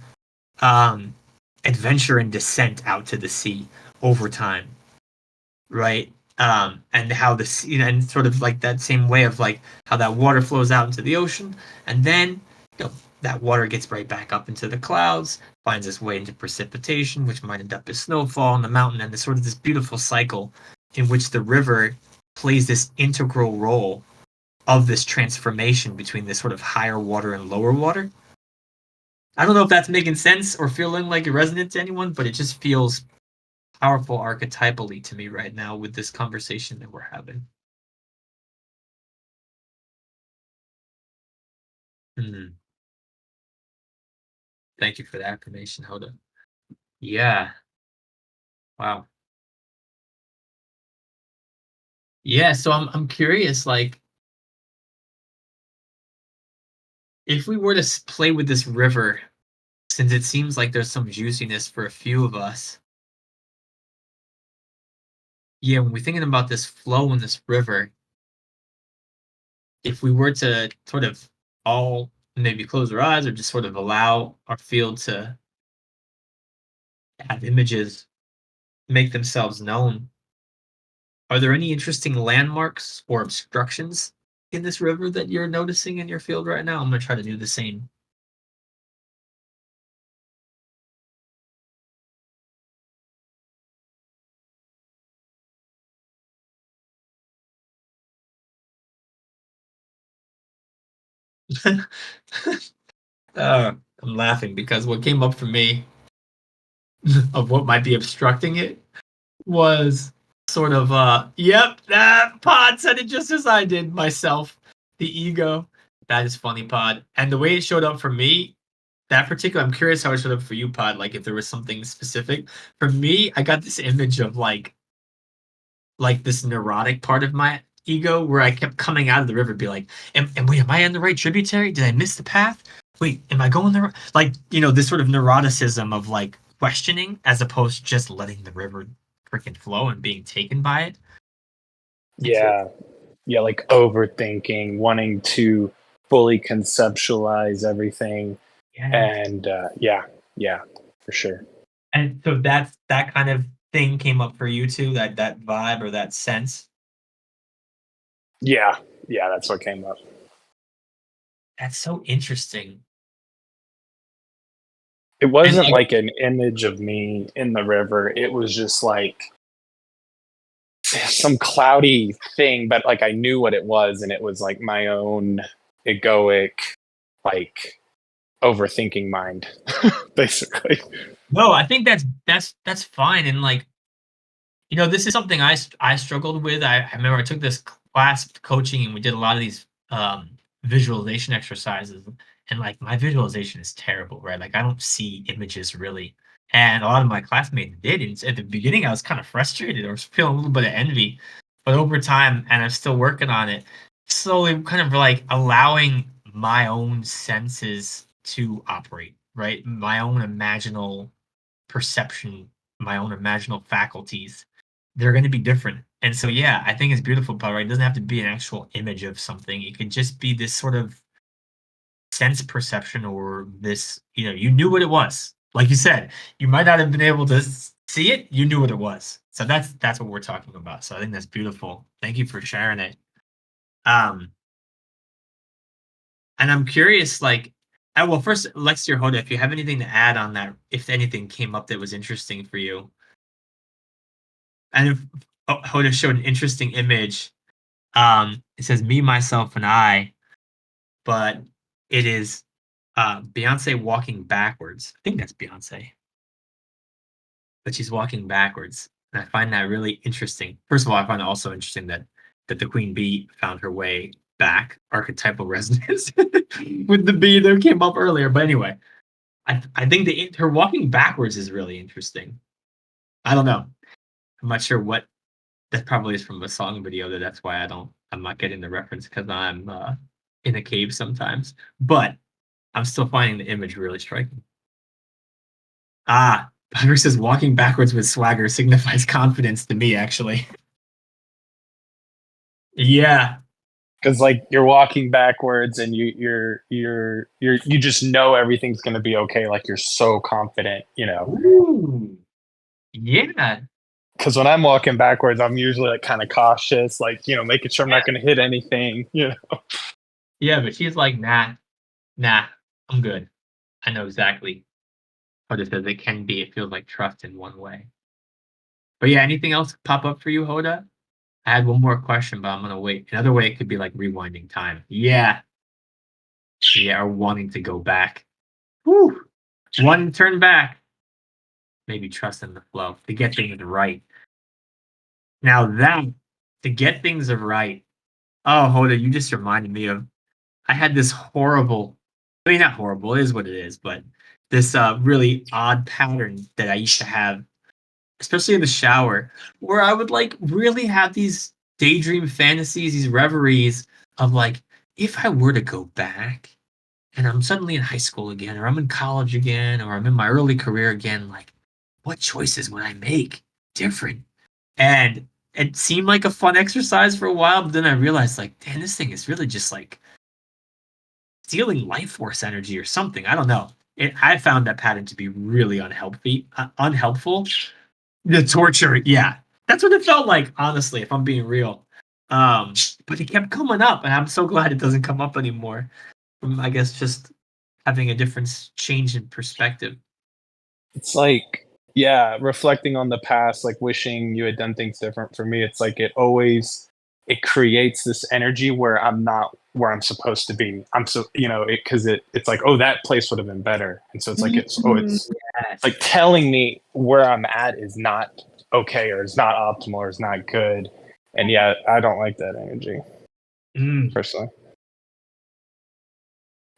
adventure and descent out to the sea over time, right? And how the sea, and sort of like that same way of like how that water flows out into the ocean, and then that water gets right back up into the clouds, finds its way into precipitation, which might end up as snowfall on the mountain, and there's sort of this beautiful cycle in which the river plays this integral role of this transformation between this sort of higher water and lower water. I don't know if that's making sense or feeling like it resonates to anyone, but it just feels powerful archetypally to me right now with this conversation that we're having. Hmm. Thank you for the affirmation, Hoda. Yeah. Wow. Yeah, so I'm curious, like, if we were to play with this river, since it seems like there's some juiciness for a few of us. Yeah, when we're thinking about this flow in this river, if we were to sort of all maybe close our eyes or just sort of allow our field to have images make themselves known, are there any interesting landmarks or obstructions in this river that you're noticing in your field right now? I'm going to try to do the same. I'm laughing because what came up for me of what might be obstructing it was sort of yep, that Pod said it just as I did myself. The ego. That is funny, Pod. And the way it showed up for me, that particular, I'm curious how it showed up for you, Pod, like if there was something specific. For me, I got this image of like this neurotic part of my ego where I kept coming out of the river, be like, wait, am I in the right tributary? Did I miss the path? Wait, am I going there? Like, this sort of neuroticism of like questioning as opposed to just letting the river freaking flow and being taken by it. Yeah. Yeah, like overthinking, wanting to fully conceptualize everything. Yeah. And yeah, for sure. And so that kind of thing came up for you too, that vibe or that sense. Yeah, that's what came up. That's so interesting. It wasn't like an image of me in the river. It was just like some cloudy thing, but like I knew what it was, and it was like my own egoic, like overthinking mind, basically. No, I think that's fine. And like, this is something I struggled with. I remember I took this class coaching and we did a lot of these visualization exercises. And like my visualization is terrible, right? Like I don't see images really. And a lot of my classmates did. And at the beginning, I was kind of frustrated or feeling a little bit of envy. But over time, and I'm still working on it, slowly kind of like allowing my own senses to operate, right? My own imaginal perception, my own imaginal faculties, they're going to be different. And so, yeah, I think it's beautiful, but right, it doesn't have to be an actual image of something. It could just be this sort of sense perception or this, you knew what it was. Like you said, you might not have been able to see it. You knew what it was. So that's what we're talking about. So I think that's beautiful. Thank you for sharing it. Um, and I'm curious, like, well, first, Lexi or Hoda, if you have anything to add on that, if anything came up that was interesting for you. And if Hoda showed an interesting image. It says me, myself, and I, but it is Beyonce walking backwards. I think that's Beyonce, but she's walking backwards, and I find that really interesting. First of all, I find it also interesting that the queen bee found her way back, archetypal resonance with the bee that came up earlier. But anyway, I think her walking backwards is really interesting. I don't know. I'm not sure what that probably is from a song video. That's why I'm not getting the reference because I'm in a cave sometimes. But I'm still finding the image really striking. Patrick says walking backwards with swagger signifies confidence to me, actually. Yeah. Because like you're walking backwards and you just know everything's gonna be okay. Like you're so confident, Ooh. Yeah. Because when I'm walking backwards, I'm usually like kind of cautious, like making sure I'm not gonna hit anything. Yeah, but she's like, nah, I'm good. I know exactly what it says. It can be. It feels like trust in one way. But yeah, anything else pop up for you, Hoda? I had one more question, but I'm gonna wait. Another way it could be like rewinding time. Yeah. Yeah, or wanting to go back. Whew. One turn back. Maybe trust in the flow to get things right. Now that to get things right. Oh, Hoda, you just reminded me of I had this horrible, I mean not horrible, it is what it is, but this really odd pattern that I used to have, especially in the shower, where I would like really have these daydream fantasies, these reveries of like, if I were to go back and I'm suddenly in high school again, or I'm in college again, or I'm in my early career again, like, what choices would I make different? And it seemed like a fun exercise for a while, but then I realized, like, damn, this thing is really just like stealing life force energy or something. I don't know. I found that pattern to be really unhelpful. The torture, yeah, that's what it felt like. Honestly, if I'm being real, but it kept coming up, and I'm so glad it doesn't come up anymore. I guess just having a different change in perspective. It's like, yeah, reflecting on the past, like wishing you had done things different. For me, it's like it creates this energy where I'm not where I'm supposed to be. I'm so, it's like, oh, that place would have been better. And so it's like, it's Yes. like telling me where I'm at is not okay, or is not optimal, or is not good. And yeah, I don't like that energy personally.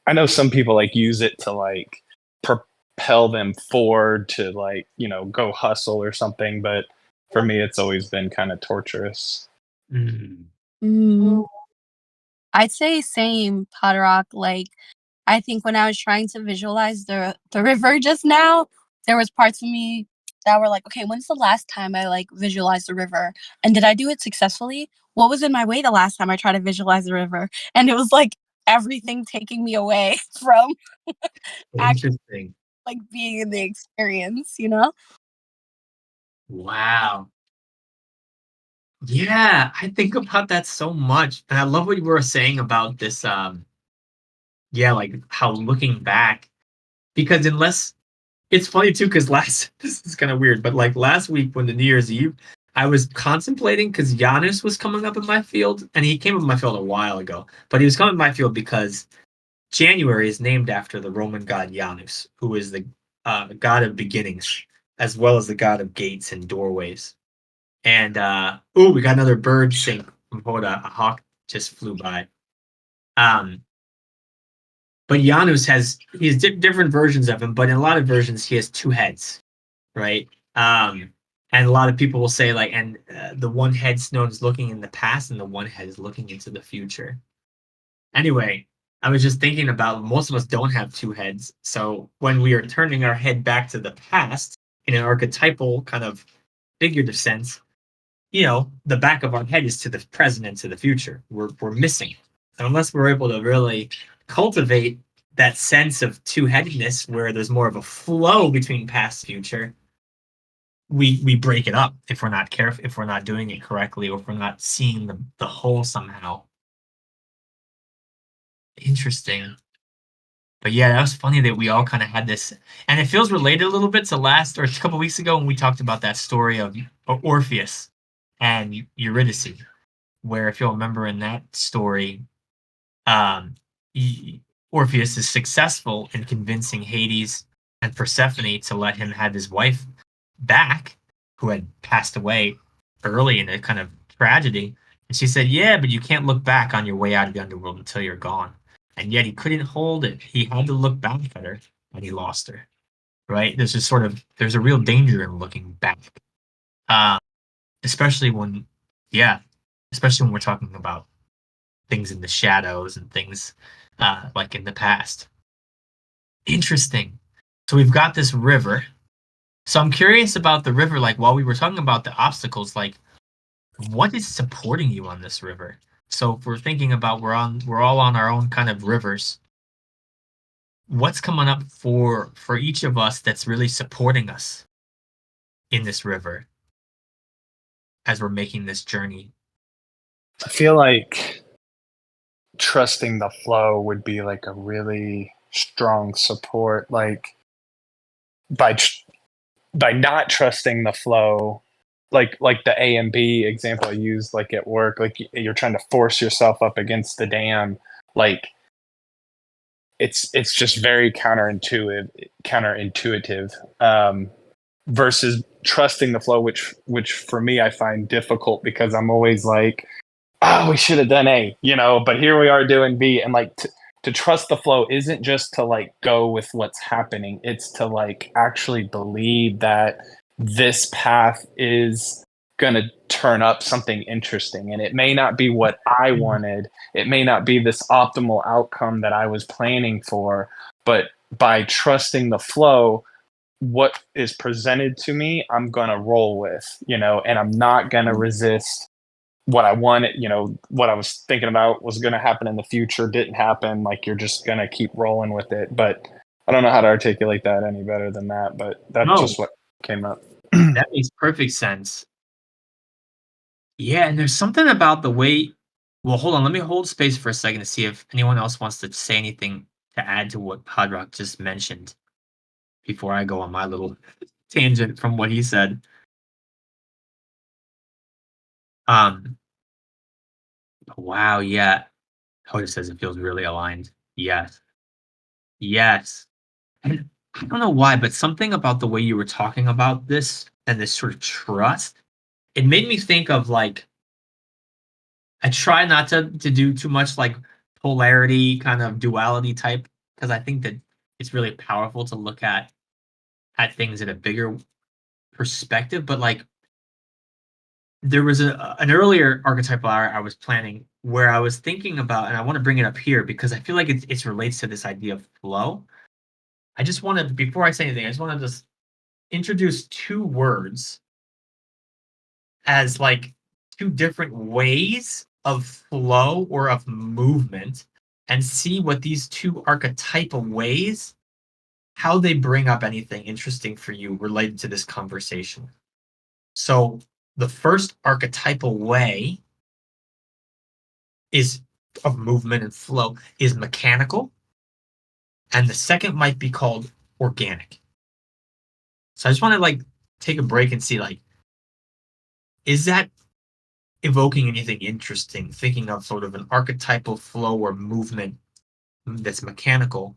I know some people like use it to like propel them forward to like, go hustle or something, but for me it's always been kind of torturous. I'd say same, Potterock. Like, I think when I was trying to visualize the river just now, there was parts of me that were like, okay, when's the last time I like visualized the river? And did I do it successfully? What was in my way the last time I tried to visualize the river? And it was like everything taking me away from actually Interesting. like being in the experience, you know? Wow. Yeah, I think about that so much. And I love what you were saying about this yeah, like how looking back, because unless it's funny too, because last this is kind of weird, but like last week when the New Year's Eve, I was contemplating because Giannis was coming up in my field, and he came up in my field a while ago, but he was coming in my field because January is named after the Roman god Janus, who is the god of beginnings, as well as the god of gates and doorways. And we got another bird sing from Hoda. A hawk just flew by. Um, but Janus he has different versions of him, but in a lot of versions he has two heads, right? And a lot of people will say like, and the one head's known as looking in the past, and the one head is looking into the future. Anyway, I was just thinking about most of us don't have two heads, so when we are turning our head back to the past in an archetypal kind of figurative sense, the back of our head is to the present and to the future. We're missing. And unless we're able to really cultivate that sense of two-headedness where there's more of a flow between past and future, we break it up if we're not careful, if we're not doing it correctly, or if we're not seeing the whole somehow. Interesting. But yeah, that was funny that we all kind of had this, and it feels related a little bit to last or a couple weeks ago when we talked about that story of Orpheus and Eurydice, where if you'll remember in that story, um, Orpheus is successful in convincing Hades and Persephone to let him have his wife back, who had passed away early in a kind of tragedy. And she said, "Yeah, but you can't look back on your way out of the underworld until you're gone." And yet he couldn't hold it. He had to look back at her, and he lost her. Right? There's a real danger in looking back, um, especially when, yeah, especially when we're talking about things in the shadows and things like in the past. Interesting. So we've got this river. So I'm curious about the river. Like while we were talking about the obstacles, like what is supporting you on this river? So if we're thinking about we're all on our own kind of rivers. What's coming up for each of us that's really supporting us in this river as we're making this journey? I feel like trusting the flow would be like a really strong support. Like by not trusting the flow, like the A and B example I used, like at work, like you're trying to force yourself up against the dam, like it's just very counterintuitive, versus trusting the flow, which for me I find difficult because I'm always like, oh, we should have done A, but here we are doing B, and like to to trust the flow isn't just to like go with what's happening. It's to like actually believe that this path is going to turn up something interesting. And it may not be what I wanted. It may not be this optimal outcome that I was planning for, but by trusting the flow, what is presented to me, I'm going to roll with, you know, and I'm not going to resist what I wanted, you know, what I was thinking about was going to happen in the future didn't happen. Like you're just going to keep rolling with it. But I don't know how to articulate that any better than that, but that's No, just what came up. that makes perfect sense. Yeah, and there's something about the way. Well, hold on. Let me hold space for a second to see if anyone else wants to say anything to add to what Podrock just mentioned before I go on my little tangent from what he said. Wow, yeah. Hoda says it feels really aligned. Yes. Yes. And I don't know why, but something about the way you were talking about this and this sort of trust, it made me think of like I try not to do too much like polarity kind of duality type because I think that it's really powerful to look at things in a bigger perspective. But like there was an earlier archetypal hour I was planning where I was thinking about, and I want to bring it up here because I feel like it relates to this idea of flow. I just want to, before I say anything, I just want to just introduce two words as like two different ways of flow or of movement and see what these two archetypal ways, how they bring up anything interesting for you related to this conversation. So the first archetypal way is of movement and flow is mechanical, and the second might be called organic. So I just want to like take a break and see like, is that evoking anything interesting? Thinking of sort of an archetypal flow or movement that's mechanical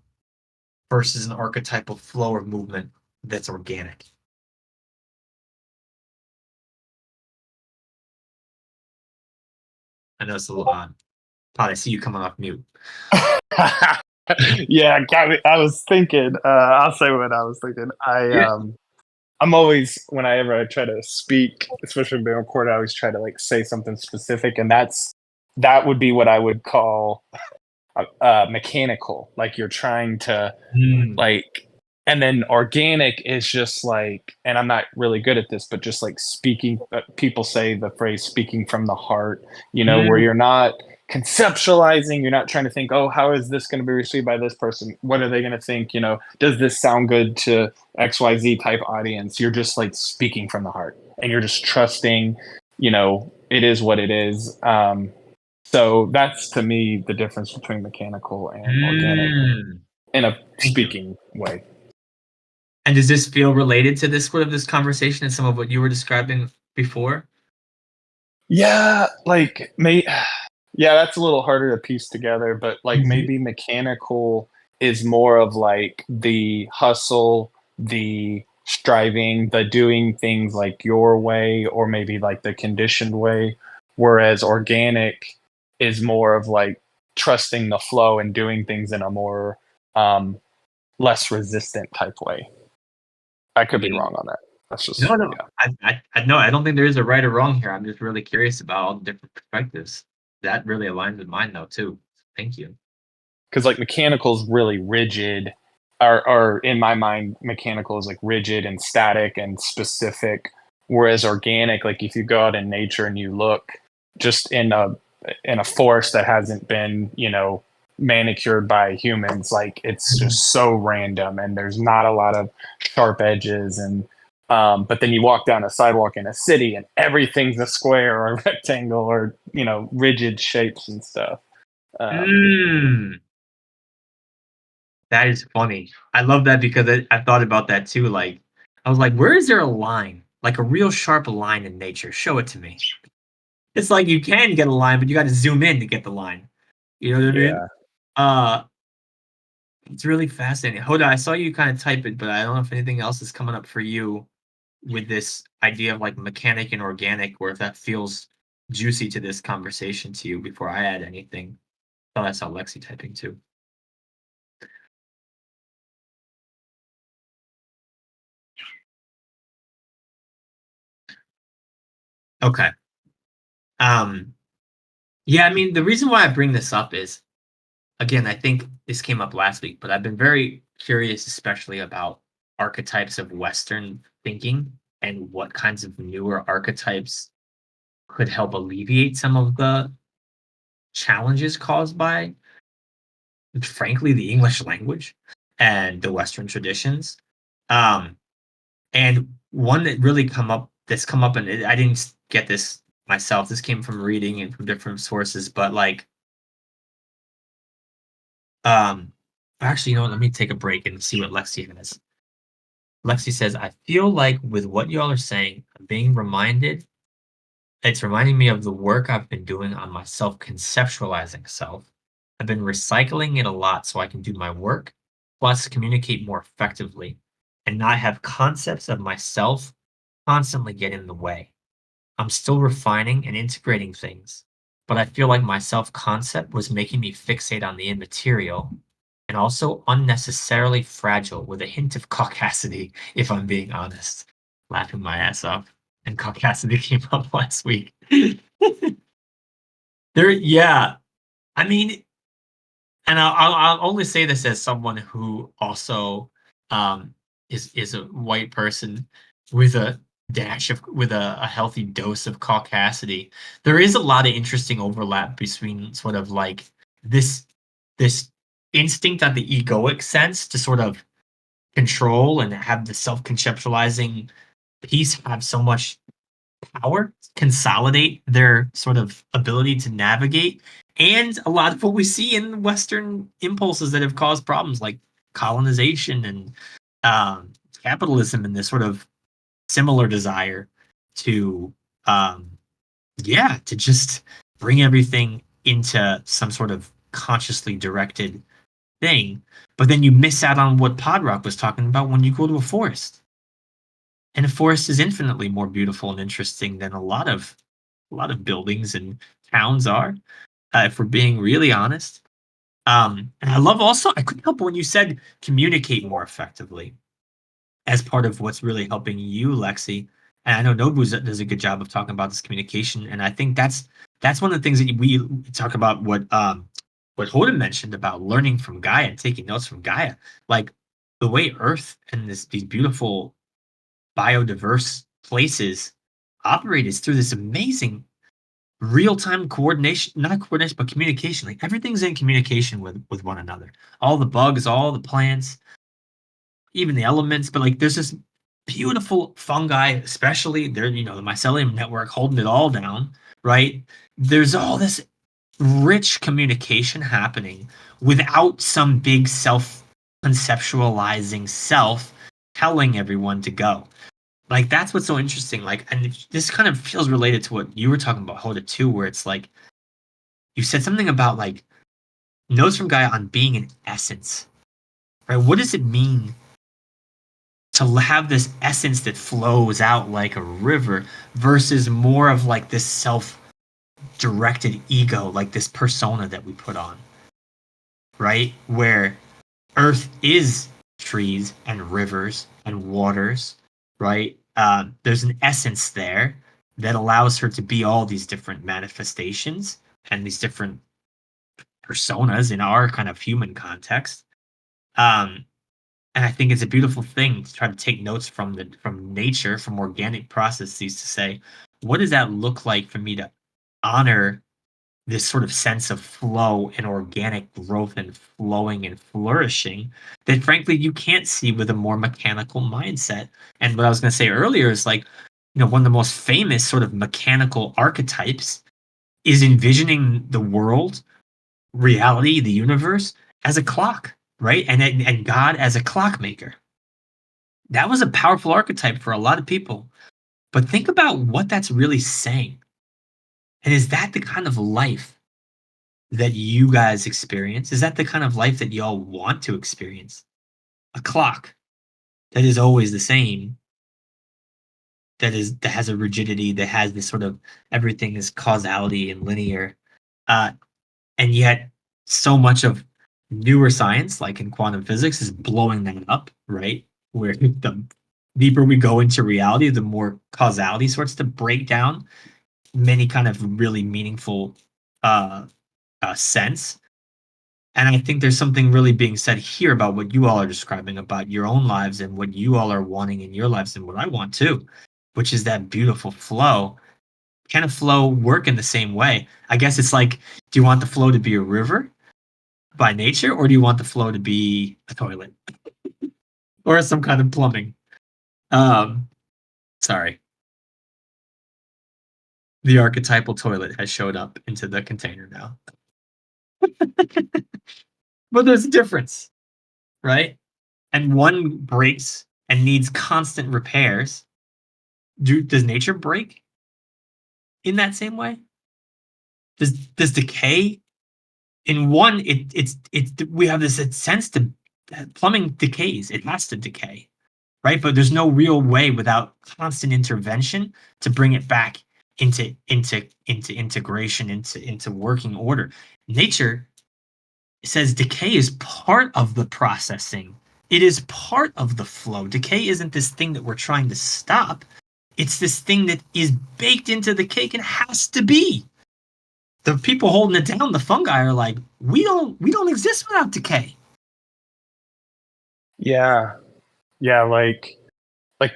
versus an archetypal flow or movement that's organic. I know it's a little odd. Todd, I see you coming off mute. Yeah, got me. I was thinking, I'll say what I was thinking. I'm always, whenever I try to speak, especially being recorded, I always try to like say something specific. And that would be what I would call mechanical. Like you're trying to like, and then organic is just like, and I'm not really good at this, but just like speaking, people say the phrase speaking from the heart, you know, where you're not conceptualizing, you're not trying to think, oh, how is this going to be received by this person? What are they going to think? You know, does this sound good to XYZ type audience? You're just like speaking from the heart and you're just trusting, you know, it is what it is. So that's to me the difference between mechanical and organic in a speaking way. And does this feel related to this sort of this conversation and some of what you were describing before? Yeah, like yeah, that's a little harder to piece together, but like maybe mechanical is more of like the hustle, the striving, the doing things like your way or maybe like the conditioned way, whereas organic is more of like trusting the flow and doing things in a more less resistant type way. I could be wrong on that. That's just No. yeah. I don't think there is a right or wrong here. I'm just really curious about all the different perspectives. That really aligns with mine though too. Thank you. Because like mechanical is really rigid, or in my mind, mechanical is like rigid and static and specific. Whereas organic, like if you go out in nature and you look just in a forest that hasn't been, you know, manicured by humans, like it's just so random and there's not a lot of sharp edges and but then you walk down a sidewalk in a city and everything's a square or a rectangle or, you know, rigid shapes and stuff. That is funny. I love that because I thought about that too. Like, I was like, where is there a line? Like a real sharp line in nature? Show it to me. It's like you can get a line, but you got to zoom in to get the line. You know what I mean? It's really fascinating. Hoda, I saw you kind of type it, but I don't know if anything else is coming up for you with this idea of like mechanic and organic, or if that feels juicy to this conversation to you before I add anything. Oh, I saw Lexi typing too. Okay. Um, yeah, I mean, the reason why I bring this up is, again, I think this came up last week, but I've been very curious, especially about archetypes of Western thinking and what kinds of newer archetypes could help alleviate some of the challenges caused by, frankly, the English language and the Western traditions. Um, and one that really come up, and I didn't get this myself. This came from reading and from different sources, but like, um, actually, you know what? Let me take a break and see what Lexi has. Lexi says, I feel like with what y'all are saying, I'm being reminded, it's reminding me of the work I've been doing on my self conceptualizing self. I've been recycling it a lot so I can do my work, plus communicate more effectively and not have concepts of myself constantly get in the way. I'm still refining and integrating things, but I feel like my self concept was making me fixate on the immaterial and also unnecessarily fragile with a hint of caucasity, if I'm being honest. Laughing my ass off. And caucasity came up last week. Yeah. I mean, and I'll only say this as someone who also um, is a white person with a with a healthy dose of caucasity. There is a lot of interesting overlap between sort of like this this instinct at the egoic sense to sort of control and have the self-conceptualizing piece have so much power, consolidate their sort of ability to navigate, and a lot of what we see in Western impulses that have caused problems like colonization and um, capitalism and this sort of similar desire to, um, yeah, to just bring everything into some sort of consciously directed thing. But then you miss out on what Podrock was talking about when you go to a forest. And a forest is infinitely more beautiful and interesting than a lot of buildings and towns are, if we're being really honest. And I love also, I couldn't help but when you said communicate more effectively as part of what's really helping you, Lexi. And I know Nobu does a good job of talking about this communication, and I think that's one of the things that we talk about. What Holden mentioned about learning from Gaia and taking notes from Gaia, like the way Earth and these beautiful biodiverse places operate is through this amazing real-time coordination, not coordination, but communication. Like everything's in communication with one another. All the bugs, all the plants, even the elements, but like there's this beautiful fungi, especially there, you know, the mycelium network holding it all down, right? There's all this rich communication happening without some big self conceptualizing self telling everyone to go. Like that's what's so interesting. Like, and this kind of feels related to what you were talking about, Hoda too, where it's like you said something about like notes from Gaia on being an essence, right? What does it mean to have this essence that flows out like a river versus more of like this self-directed ego, like this persona that we put on, right? Where Earth is trees and rivers and waters, right? There's an essence there that allows her to be all these different manifestations and these different personas in our kind of human context. Um, and I think it's a beautiful thing to try to take notes from nature, from organic processes to say, what does that look like for me to honor this sort of sense of flow and organic growth and flowing and flourishing that frankly you can't see with a more mechanical mindset. And what I was going to say earlier is like, you know, one of the most famous sort of mechanical archetypes is envisioning the world, reality, the universe as a clock, right? And God as a clockmaker. That was a powerful archetype for a lot of people. But think about what that's really saying. And is that the kind of life that you guys experience? Is that the kind of life that y'all want to experience? A clock that is always the same, that has a rigidity, that has this sort of everything is causality and linear, uh, and yet so much of newer science, like in quantum physics, is blowing that up, right? Where the deeper we go into reality, the more causality starts to break down many kind of really meaningful sense. And I think there's something really being said here about what you all are describing about your own lives and what you all are wanting in your lives and what I want too, which is that beautiful flow. Can a flow work in the same way? I guess it's like, do you want the flow to be a river by nature, or do you want the flow to be a toilet or some kind of plumbing? Sorry. The archetypal toilet has showed up into the container now. But there's a difference, right? And one breaks and needs constant repairs. Does nature break in that same way? Does decay in one? It's we have this sense to plumbing decays. It has to decay, right? But there's no real way without constant intervention to bring it back into integration, into working order. Nature says decay is part of the processing. It is part of the flow. Decay isn't this thing that we're trying to stop. It's this thing that is baked into the cake and has to be. The people holding it down, the fungi, are like, we don't exist without decay. Yeah. Yeah, like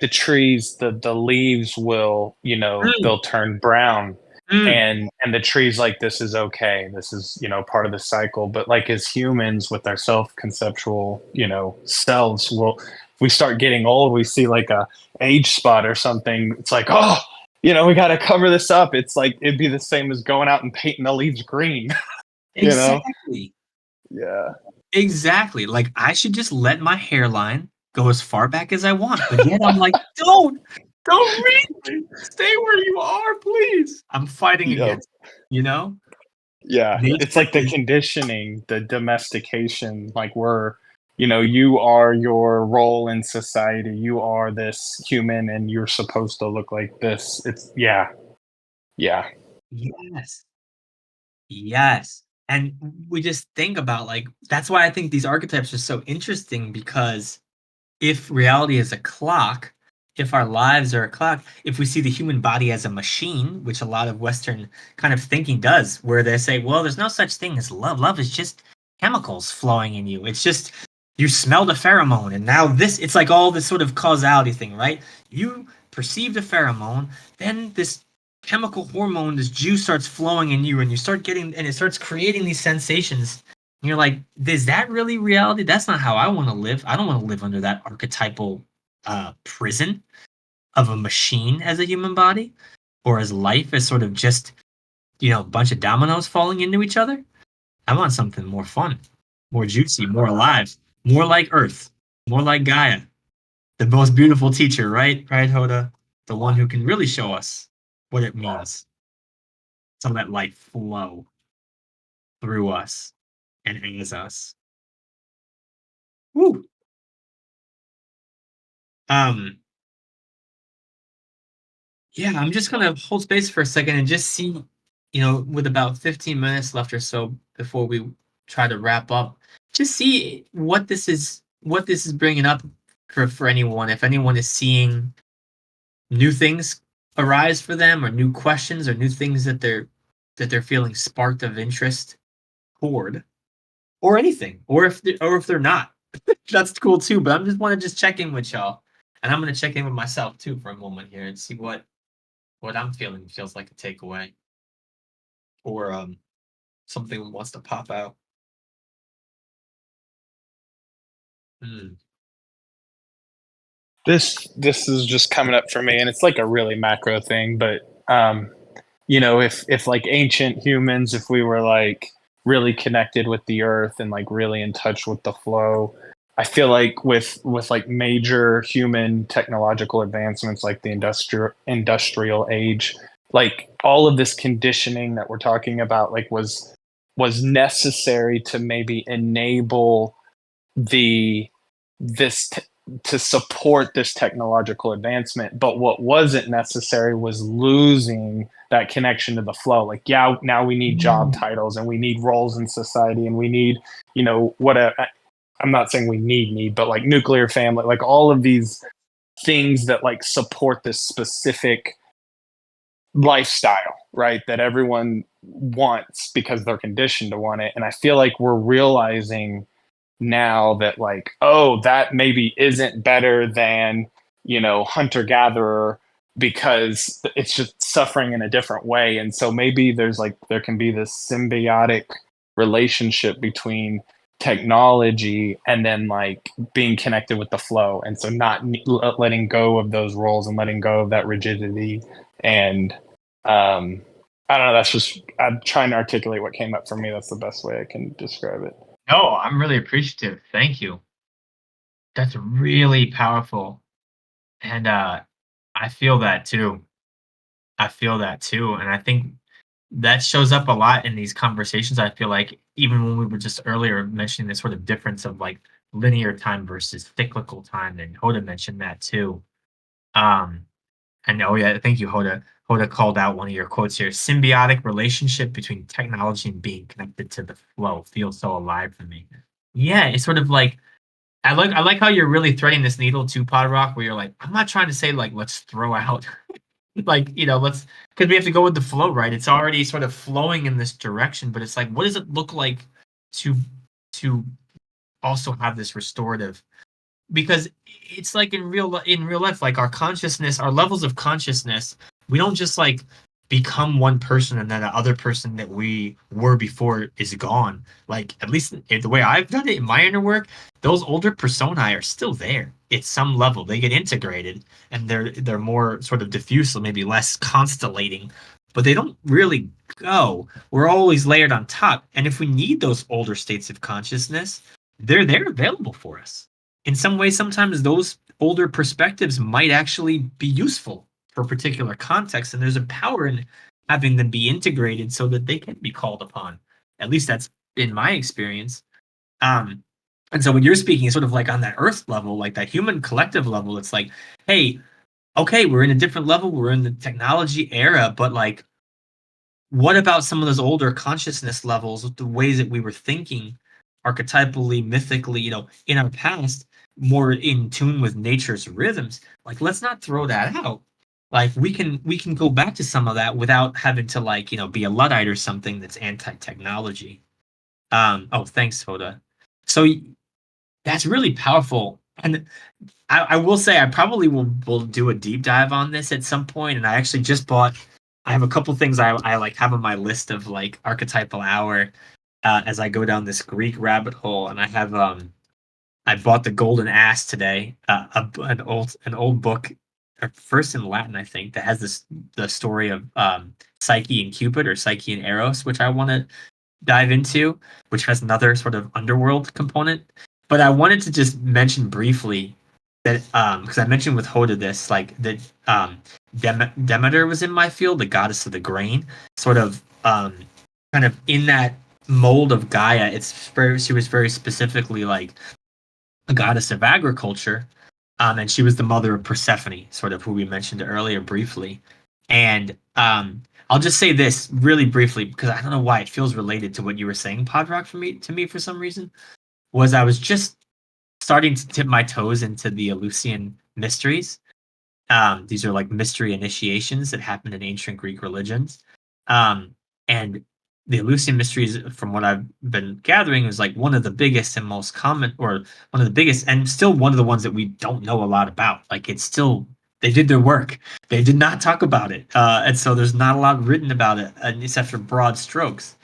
the trees, the leaves will, they'll turn brown. And the trees like, this is okay. This is, part of the cycle. But like as humans with our self-conceptual, selves, we start getting old, we see like a age spot or something. It's like, oh, we got to cover this up. It's like, it'd be the same as going out and painting the leaves green. Exactly. Yeah. Exactly. Like I should just let my hairline go as far back as I want. But yet I'm like, don't read me. Stay where you are, please. I'm fighting against it, Yeah. It's like the conditioning, the domestication, like you are your role in society. You are this human and you're supposed to look like this. It's yeah. Yes. And we just think about like, that's why I think these archetypes are so interesting, because if reality is a clock, if our lives are a clock, if we see the human body as a machine, which a lot of Western kind of thinking does, where they say, well, there's no such thing as love. Love is just chemicals flowing in you. It's just you smelled a pheromone, and now it's like all this sort of causality thing, right? You perceived a pheromone, then this chemical hormone, this juice starts flowing in you, and you start getting, and it starts creating these sensations. And you're like, is that really reality? That's not how I want to live. I don't want to live under that archetypal prison of a machine as a human body, or as life as sort of just, a bunch of dominoes falling into each other. I want something more fun, more juicy, more alive, more like Earth, more like Gaia, the most beautiful teacher, right? Right, Hoda? The one who can really show us what it means to let life flow through us and as us. Woo. Yeah, I'm just gonna hold space for a second and just see, with about 15 minutes left or so before we try to wrap up, just see what this is bringing up for anyone. If anyone is seeing new things arise for them, or new questions, or new things that they're feeling sparked of interest toward, or anything, or if they're not, that's cool too. But I just want to check in with y'all, and I'm gonna check in with myself too for a moment here and see what I'm feeling feels like a takeaway, or something that wants to pop out. This is just coming up for me, and it's like a really macro thing, but if like ancient humans, if we were like really connected with the earth and like really in touch with the flow, I feel like with like major human technological advancements like the industrial age, like all of this conditioning that we're talking about like was necessary to maybe enable to support this technological advancement. But what wasn't necessary was losing that connection to the flow. Like, yeah, now we need job titles and we need roles in society, and we need, I'm not saying we need, but like nuclear family, like all of these things that like support this specific lifestyle, right? That everyone wants because they're conditioned to want it. And I feel like we're realizing now that like, oh, that maybe isn't better than, you know, hunter gatherer, because it's just suffering in a different way. And so maybe there's like, there can be this symbiotic relationship between technology and then like being connected with the flow. And so not letting go of those roles and letting go of that rigidity. And I don't know, that's just, I'm trying to articulate what came up for me. That's the best way I can describe it. No, I'm really appreciative. Thank you. That's really powerful. And I feel that too. I feel that too. And I think that shows up a lot in these conversations. I feel like even when we were just earlier mentioning this sort of difference of like linear time versus cyclical time, and Hoda mentioned that too. Um, and oh yeah, thank you, Hoda. Hoda called out one of your quotes here. Symbiotic relationship between technology and being connected to the flow feels so alive for me. Yeah, it's sort of like I like how you're really threading this needle too, Pod Rock, where you're like, I'm not trying to say like let's throw out like, you know, let's, because we have to go with the flow, right? It's already sort of flowing in this direction, but it's like, what does it look like to to also have this restorative? Because it's like in real life, like our consciousness, our levels of consciousness, we don't just like become one person and then the other person that we were before is gone. Like at least the way I've done it in my inner work, those older personae are still there at some level. They get integrated and they're more sort of diffuse, so maybe less constellating, but they don't really go. We're always layered on top. And if we need those older states of consciousness, they're available for us. In some ways, sometimes those older perspectives might actually be useful for a particular context, and there's a power in having them be integrated so that they can be called upon. At least that's been my experience. Um, and so when you're speaking, sort of like on that earth level, like that human collective level, it's like, hey, okay, we're in a different level, we're in the technology era, but like, what about some of those older consciousness levels, the ways that we were thinking archetypally, mythically, you know, in our past, more in tune with nature's rhythms? Like, let's not throw that out. Like we can go back to some of that without having to like, you know, be a Luddite or something that's anti-technology. Oh, thanks, Hoda. So that's really powerful. And I will say I probably will do a deep dive on this at some point. And I actually just bought. I have a couple things I like have on my list of like Archetypal Hour as I go down this Greek rabbit hole. And I bought the Golden Ass today, an old book, first in Latin I think, that has the story of Psyche and Cupid, or Psyche and Eros, which I want to dive into, which has another sort of underworld component. But I wanted to just mention briefly that because I mentioned with Hoda this, like that Demeter was in my field, the goddess of the grain, sort of kind of in that mold of Gaia. She was very specifically like a goddess of agriculture, and she was the mother of Persephone, sort of who we mentioned earlier briefly. And I'll just say this really briefly because I don't know why it feels related to what you were saying, Podrock, to me for some reason. Was I was just starting to tip my toes into the Eleusinian mysteries. These are like mystery initiations that happened in ancient Greek religions. And the Eleusinian mysteries, from what I've been gathering, is like one of the biggest and most common, or one of the biggest, and still one of the ones that we don't know a lot about. Like it's still, they did their work. They did not talk about it. And so there's not a lot written about it, except for broad strokes.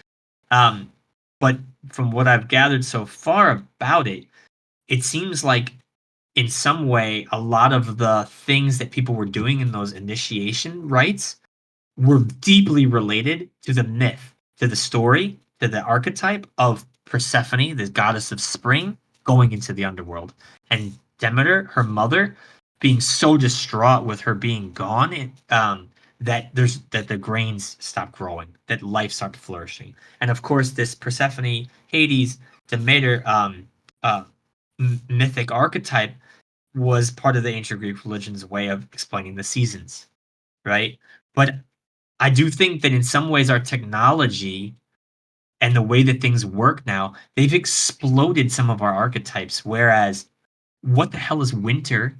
But from what I've gathered so far about it, it seems like in some way a lot of the things that people were doing in those initiation rites were deeply related to the myth, to the story, to the archetype of Persephone, the goddess of spring, going into the underworld, and Demeter, her mother, being so distraught with her being gone, that the grains stop growing, that life starts flourishing, and of course this Persephone, Hades, Demeter, uh, mythic archetype was part of the ancient Greek religion's way of explaining the seasons, right? But I do think that in some ways our technology and the way that things work now, they've exploded some of our archetypes. Whereas, what the hell is winter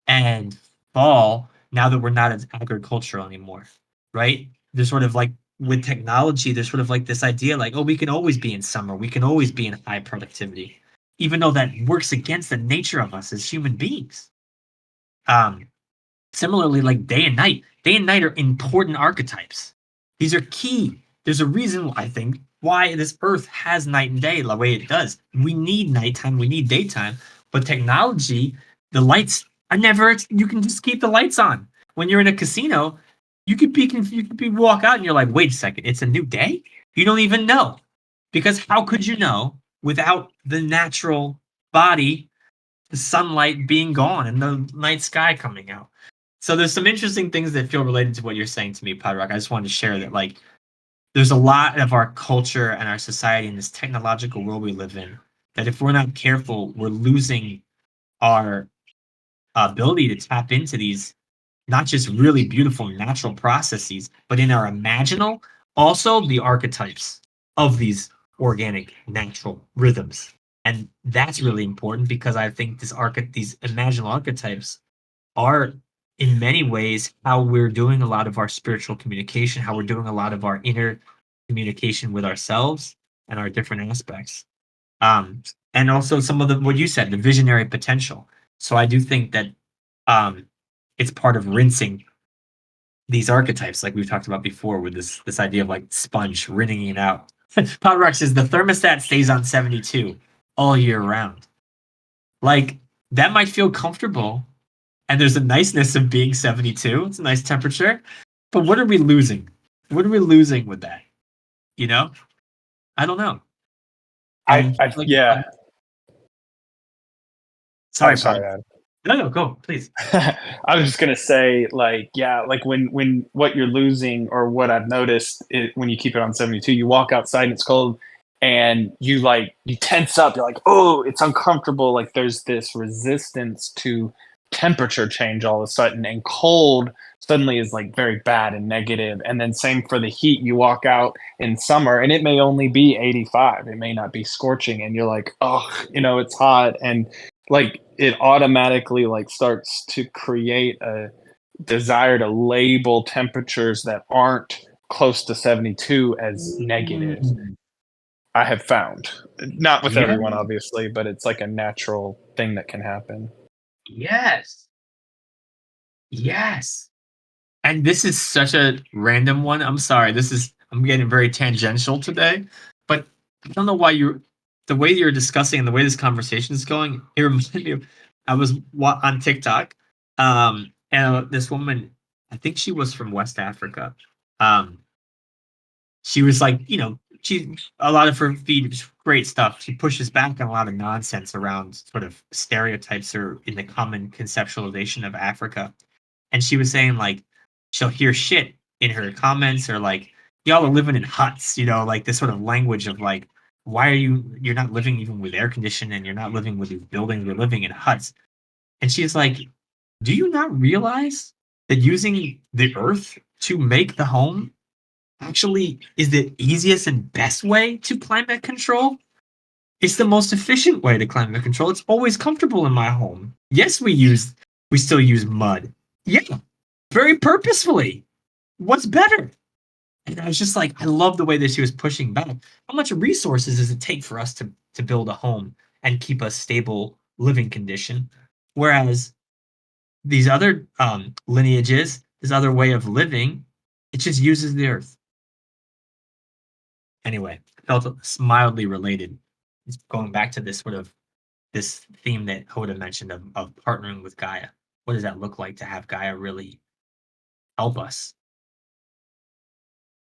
and fall, now that we're not as agricultural anymore, right? There's sort of like with technology, there's sort of like this idea like, oh, we can always be in summer, we can always be in high productivity, even though that works against the nature of us as human beings. Similarly, like day and night are important archetypes. These are key. There's a reason, I think, why this earth has night and day the way it does. We need nighttime, we need daytime, but technology, the lights are never, you can just keep the lights on. When you're in a casino, you could be walk out and you're like, wait a second, it's a new day? You don't even know. Because how could you know without the natural body, the sunlight being gone and the night sky coming out? So there's some interesting things that feel related to what you're saying to me, Podrock. I just wanted to share that, like, there's a lot of our culture and our society in this technological world we live in that if we're not careful, we're losing our ability to tap into these not just really beautiful natural processes, but in our imaginal, also the archetypes of these organic natural rhythms. And that's really important because I think these imaginal archetypes are in many ways how we're doing a lot of our spiritual communication, how we're doing a lot of our inner communication with ourselves and our different aspects. And also some of what you said, the visionary potential. So I do think that it's part of rinsing these archetypes, like we've talked about before, with this idea of like sponge rinsing it out. Podrock says the thermostat stays on 72 all year round. Like that might feel comfortable, and there's a niceness of being 72. It's a nice temperature, but what are we losing? What are we losing with that? You know, I don't know. Yeah. Sorry, sorry, Adam. No, go, please. I was just gonna say, like, yeah, like when what you're losing, or what I've noticed when you keep it on 72, you walk outside and it's cold, and you tense up. You're like, oh, it's uncomfortable. Like there's this resistance to temperature change all of a sudden, and cold suddenly is like very bad and negative. And then same for the heat. You walk out in summer and it may only be 85. It may not be scorching, and you're like, oh, it's hot, and like it automatically like starts to create a desire to label temperatures that aren't close to 72 as negative. I have found, not with everyone obviously, but it's like a natural thing that can happen. Yes. And this is such a random one. I'm sorry. I'm getting very tangential today, but I don't know why the way you're discussing and the way this conversation is going, it reminded me of, I was on TikTok, and this woman, I think she was from West Africa. She was like, a lot of her feed is great stuff. She pushes back on a lot of nonsense around sort of stereotypes or in the common conceptualization of Africa. And she was saying like, she'll hear shit in her comments or like, y'all are living in huts, like this sort of language of like, why are you're not living even with air conditioning, and you're not living with these buildings, you're living in huts. And she's like, do you not realize that using the earth to make the home actually is the easiest and best way to climate control? It's the most efficient way to climate control. It's always comfortable in my home. Yes, we still use mud. Yeah, very purposefully. What's better? And I was just like, I love the way that she was pushing back. How much resources does it take for us to build a home and keep a stable living condition? Whereas these other lineages, this other way of living, it just uses the earth. Anyway, I felt mildly related. It's going back to this sort of this theme that Hoda mentioned of partnering with Gaia. What does that look like to have Gaia really help us?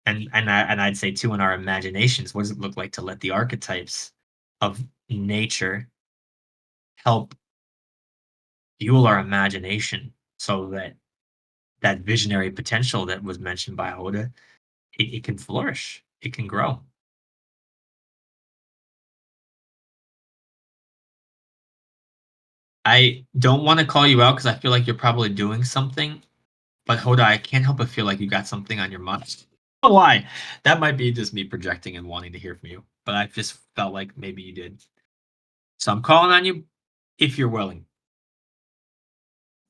And I'd say too, in our imaginations, what does it look like to let the archetypes of nature help fuel our imagination so that that visionary potential that was mentioned by Hoda, it can flourish, it can grow. I don't want to call you out because I feel like you're probably doing something, but Hoda, I can't help but feel like you got something on your mind. Why? That might be just me projecting and wanting to hear from you, but I just felt like maybe you did. So I'm calling on you if you're willing.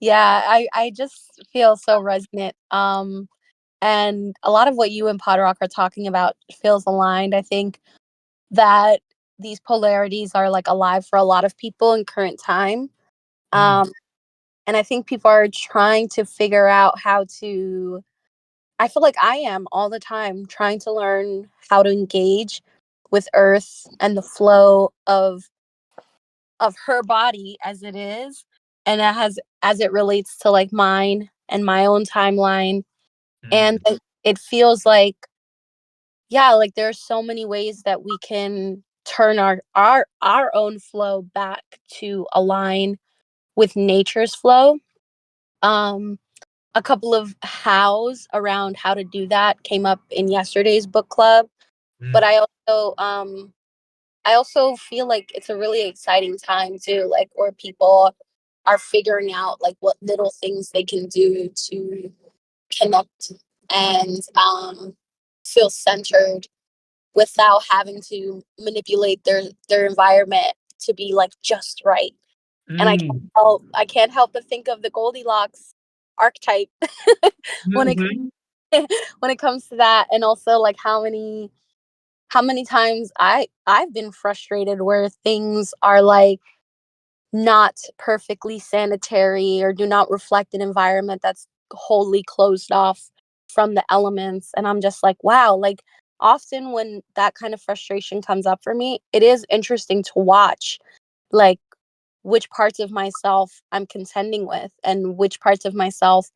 Yeah, I just feel so resonant. And a lot of what you and Pod Rock are talking about feels aligned. I think that these polarities are like alive for a lot of people in current time. Mm, Um, and I think people are trying to figure out how to. I feel like I am all the time trying to learn how to engage with Earth and the flow of her body as it is, and as it relates to like mine and my own timeline. And mm, it feels like, yeah, like there's so many ways that we can turn our own flow back to align with nature's flow. Um, a couple of hows around how to do that came up in yesterday's book club, but mm, I also feel like it's a really exciting time too, like where people are figuring out like what little things they can do to connect and feel centered without having to manipulate their environment to be like just right. And mm, I can't help but think of the Goldilocks archetype when it mhm, when it comes to that, and also like how many times I've been frustrated where things are like not perfectly sanitary or do not reflect an environment that's wholly closed off from the elements, and I'm just like, wow, like often when that kind of frustration comes up for me, it is interesting to watch like which parts of myself I'm contending with and which parts of myself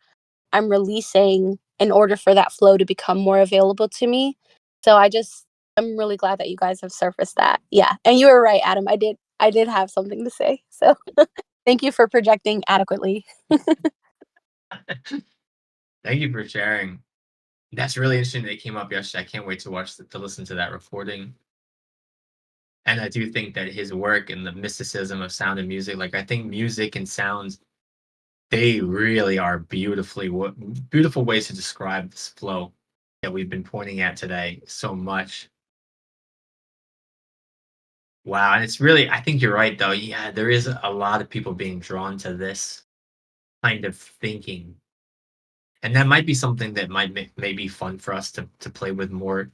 I'm releasing in order for that flow to become more available to me. So I'm really glad that you guys have surfaced that. Yeah. And you were right, Adam. I did have something to say. So thank you for projecting adequately. Thank you for sharing. That's really interesting that it came up yesterday. I can't wait to to listen to that recording. And I do think that his work and the mysticism of sound and music, like I think music and sounds, they really are beautiful ways to describe this flow that we've been pointing at today so much. Wow, and it's really, I think you're right though. Yeah, there is a lot of people being drawn to this kind of thinking. And that might be something that may be fun for us to play with more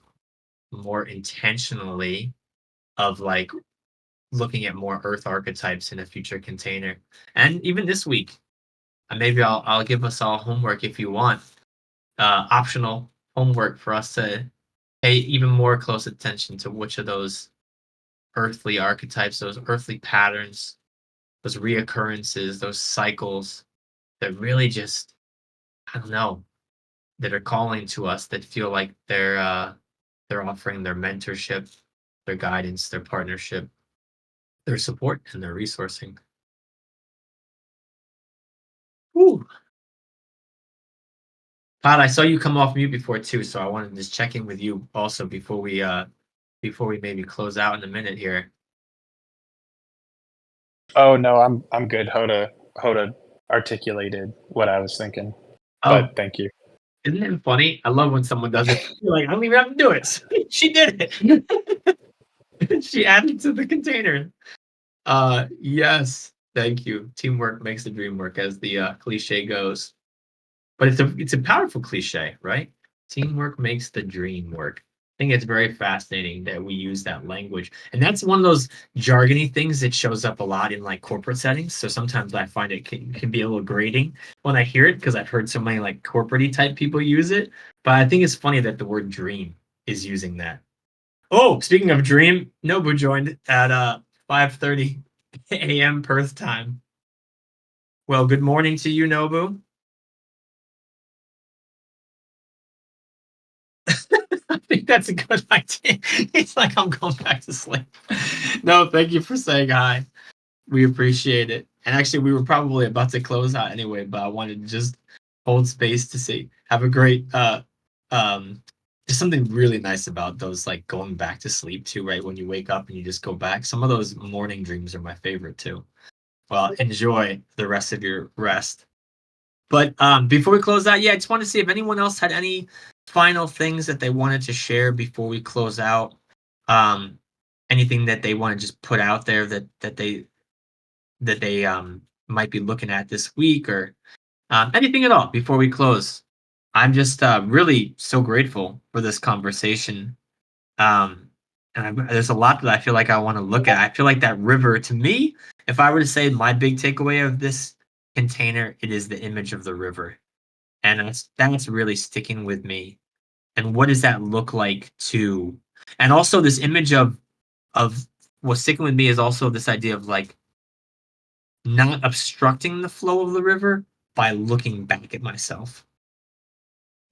intentionally, of like looking at more earth archetypes in a future container. And even this week, maybe I'll give us all homework if you want, optional homework for us to pay even more close attention to which of those earthly archetypes, those earthly patterns, those reoccurrences, those cycles that really just, I don't know, that are calling to us, that feel like they're offering their mentorship, their guidance, their partnership, their support, and their resourcing. Woo. Todd, I saw you come off mute before too, so I wanted to just check in with you also before we maybe close out in a minute here. Oh no, I'm good. Hoda articulated what I was thinking, Oh, but thank you. isn't it funny? I love when someone does it. You're like, I don't even have to do it. She did it. She added to the container. Yes, thank you. Teamwork makes the dream work, as the cliche goes. But it's a powerful cliche, right? Teamwork makes the dream work. I think it's very fascinating that we use that language. And that's one of those jargony things that shows up a lot in like corporate settings. So sometimes I find it can be a little grating when I hear it, because I've heard so many like corporate type people use it. But I think it's funny that the word dream is using that. Oh, speaking of dream, Nobu joined at 5:30 a.m. Perth time. Well, good morning to you, Nobu. I think that's a good idea. It's like I'm going back to sleep. No, thank you for saying hi. We appreciate it. And actually, we were probably about to close out anyway, but I wanted to just hold space to say, have a great, um, there's something really nice about those, like going back to sleep too, right? When you wake up and you just go back. Some of those morning dreams are my favorite too. Well, enjoy the rest of your rest. But before we close out, yeah, I just want to see if anyone else had any final things that they wanted to share before we close out. Um, anything that they want to just put out there that they might be looking at this week, or anything at all before we close. I'm just really so grateful for this conversation. Um, and there's a lot that I feel like I want to look at. I feel like that river, to me, if I were to say my big takeaway of this container, it is the image of the river. And that's really sticking with me. And what does that look like to, and also this image of what's sticking with me is also this idea of like not obstructing the flow of the river by looking back at myself.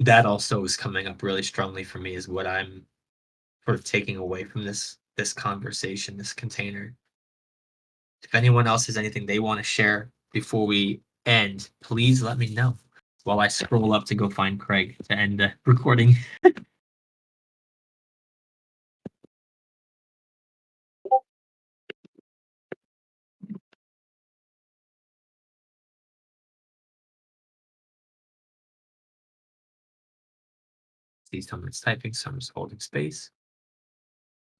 That also is coming up really strongly for me, is what I'm sort of taking away from this conversation, this container. If anyone else has anything they want to share before we end, please let me know while I scroll up to go find Craig to end the recording. See, someone's typing, someone's holding space.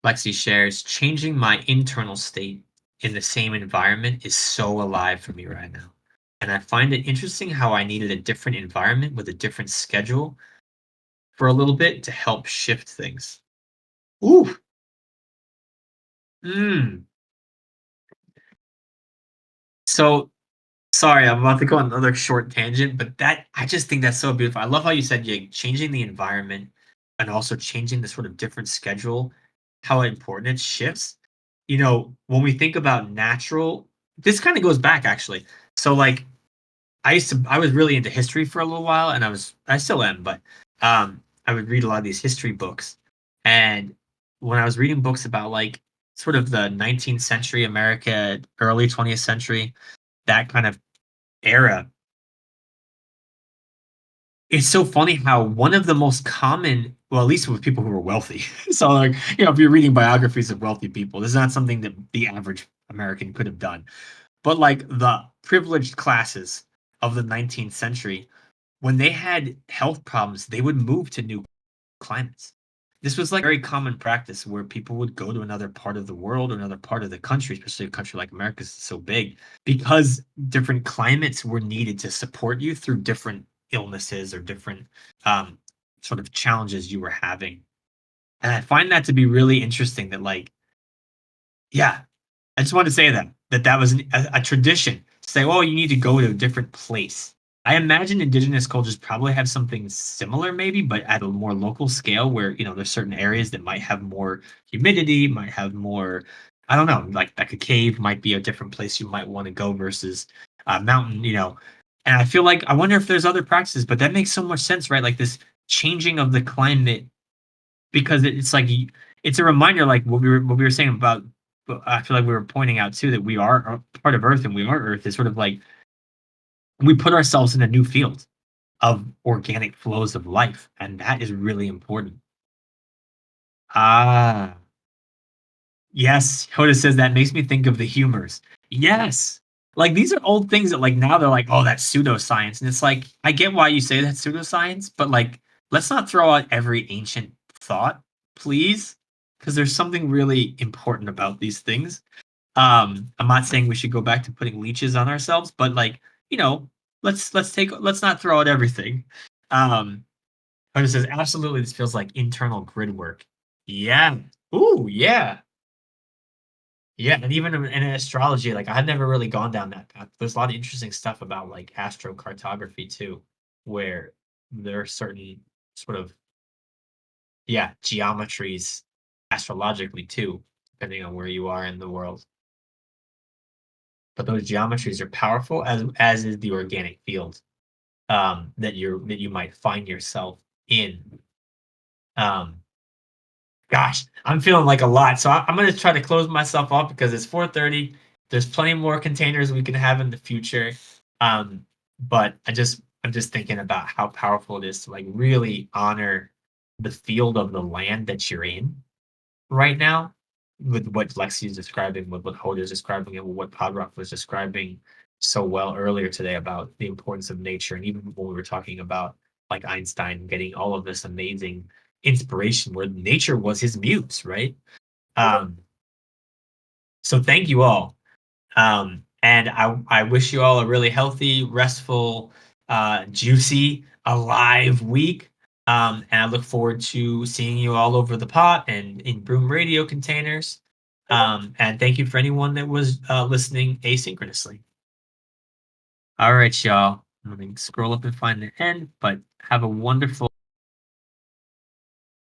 Lexi shares, changing my internal state in the same environment is so alive for me right now. And I find it interesting how I needed a different environment with a different schedule for a little bit to help shift things. Ooh. So sorry, I'm about to go on another short tangent, but that I just think that's so beautiful. I love how you said you're changing the environment and also changing the sort of different schedule, how important it shifts. You know, when we think about natural, this kind of goes back actually. So like I was really into history for a little while, and I still am, but I would read a lot of these history books. And when I was reading books about like sort of the 19th century America, early 20th century, that kind of era, it's so funny how one of the most common, well, at least with people who were wealthy. So, like, if you're reading biographies of wealthy people, this is not something that the average American could have done. But like the privileged classes of the 19th century, when they had health problems, they would move to new climates. This was like very common practice where people would go to another part of the world or another part of the country, especially a country like America is so big, because different climates were needed to support you through different illnesses or different um, sort of challenges you were having. And I find that to be really interesting that, like, yeah, I just wanted to say that was a tradition to say, oh, you need to go to a different place. I imagine indigenous cultures probably have something similar, maybe, but at a more local scale, where there's certain areas that might have more humidity, might have more. I don't know, like a cave might be a different place you might want to go versus a mountain. And I feel like I wonder if there's other practices, but that makes so much sense, right? Like this changing of the climate, because it's like it's a reminder, like what we were saying about. I feel like we were pointing out too that we are a part of Earth, and we are Earth. Is sort of like we put ourselves in a new field of organic flows of life, and that is really important. Ah, yes. Hoda says that makes me think of the humors. Yes. Like these are old things that like now they're like, oh, that's pseudoscience. And it's like, I get why you say that's pseudoscience, but like, let's not throw out every ancient thought, please. Because there's something really important about these things. I'm not saying we should go back to putting leeches on ourselves, but like, you know, let's not throw out everything. Hoda says, absolutely, this feels like internal grid work. Yeah. Ooh, yeah. Yeah, and even in astrology, like I've never really gone down that path. There's a lot of interesting stuff about like astrocartography too, where there are certain sort of geometries astrologically too, depending on where you are in the world. But those geometries are powerful, as is the organic field that you might find yourself in. Um, Gosh, I'm feeling like a lot. So I'm going to try to close myself off because it's 4:30. There's plenty more containers we can have in the future. But I'm just thinking about how powerful it is to like really honor the field of the land that you're in right now, with what Lexi is describing, with what Hoda is describing, and what Podrock was describing so well earlier today about the importance of nature. And even when we were talking about like Einstein getting all of this amazing inspiration where nature was his muse, right? So thank you all. And I wish you all a really healthy, restful, juicy, alive week. And I look forward to seeing you all over the pot and in Broom Radio containers. And thank you for anyone that was listening asynchronously. All right, y'all. Let me scroll up and find the end, but have a wonderful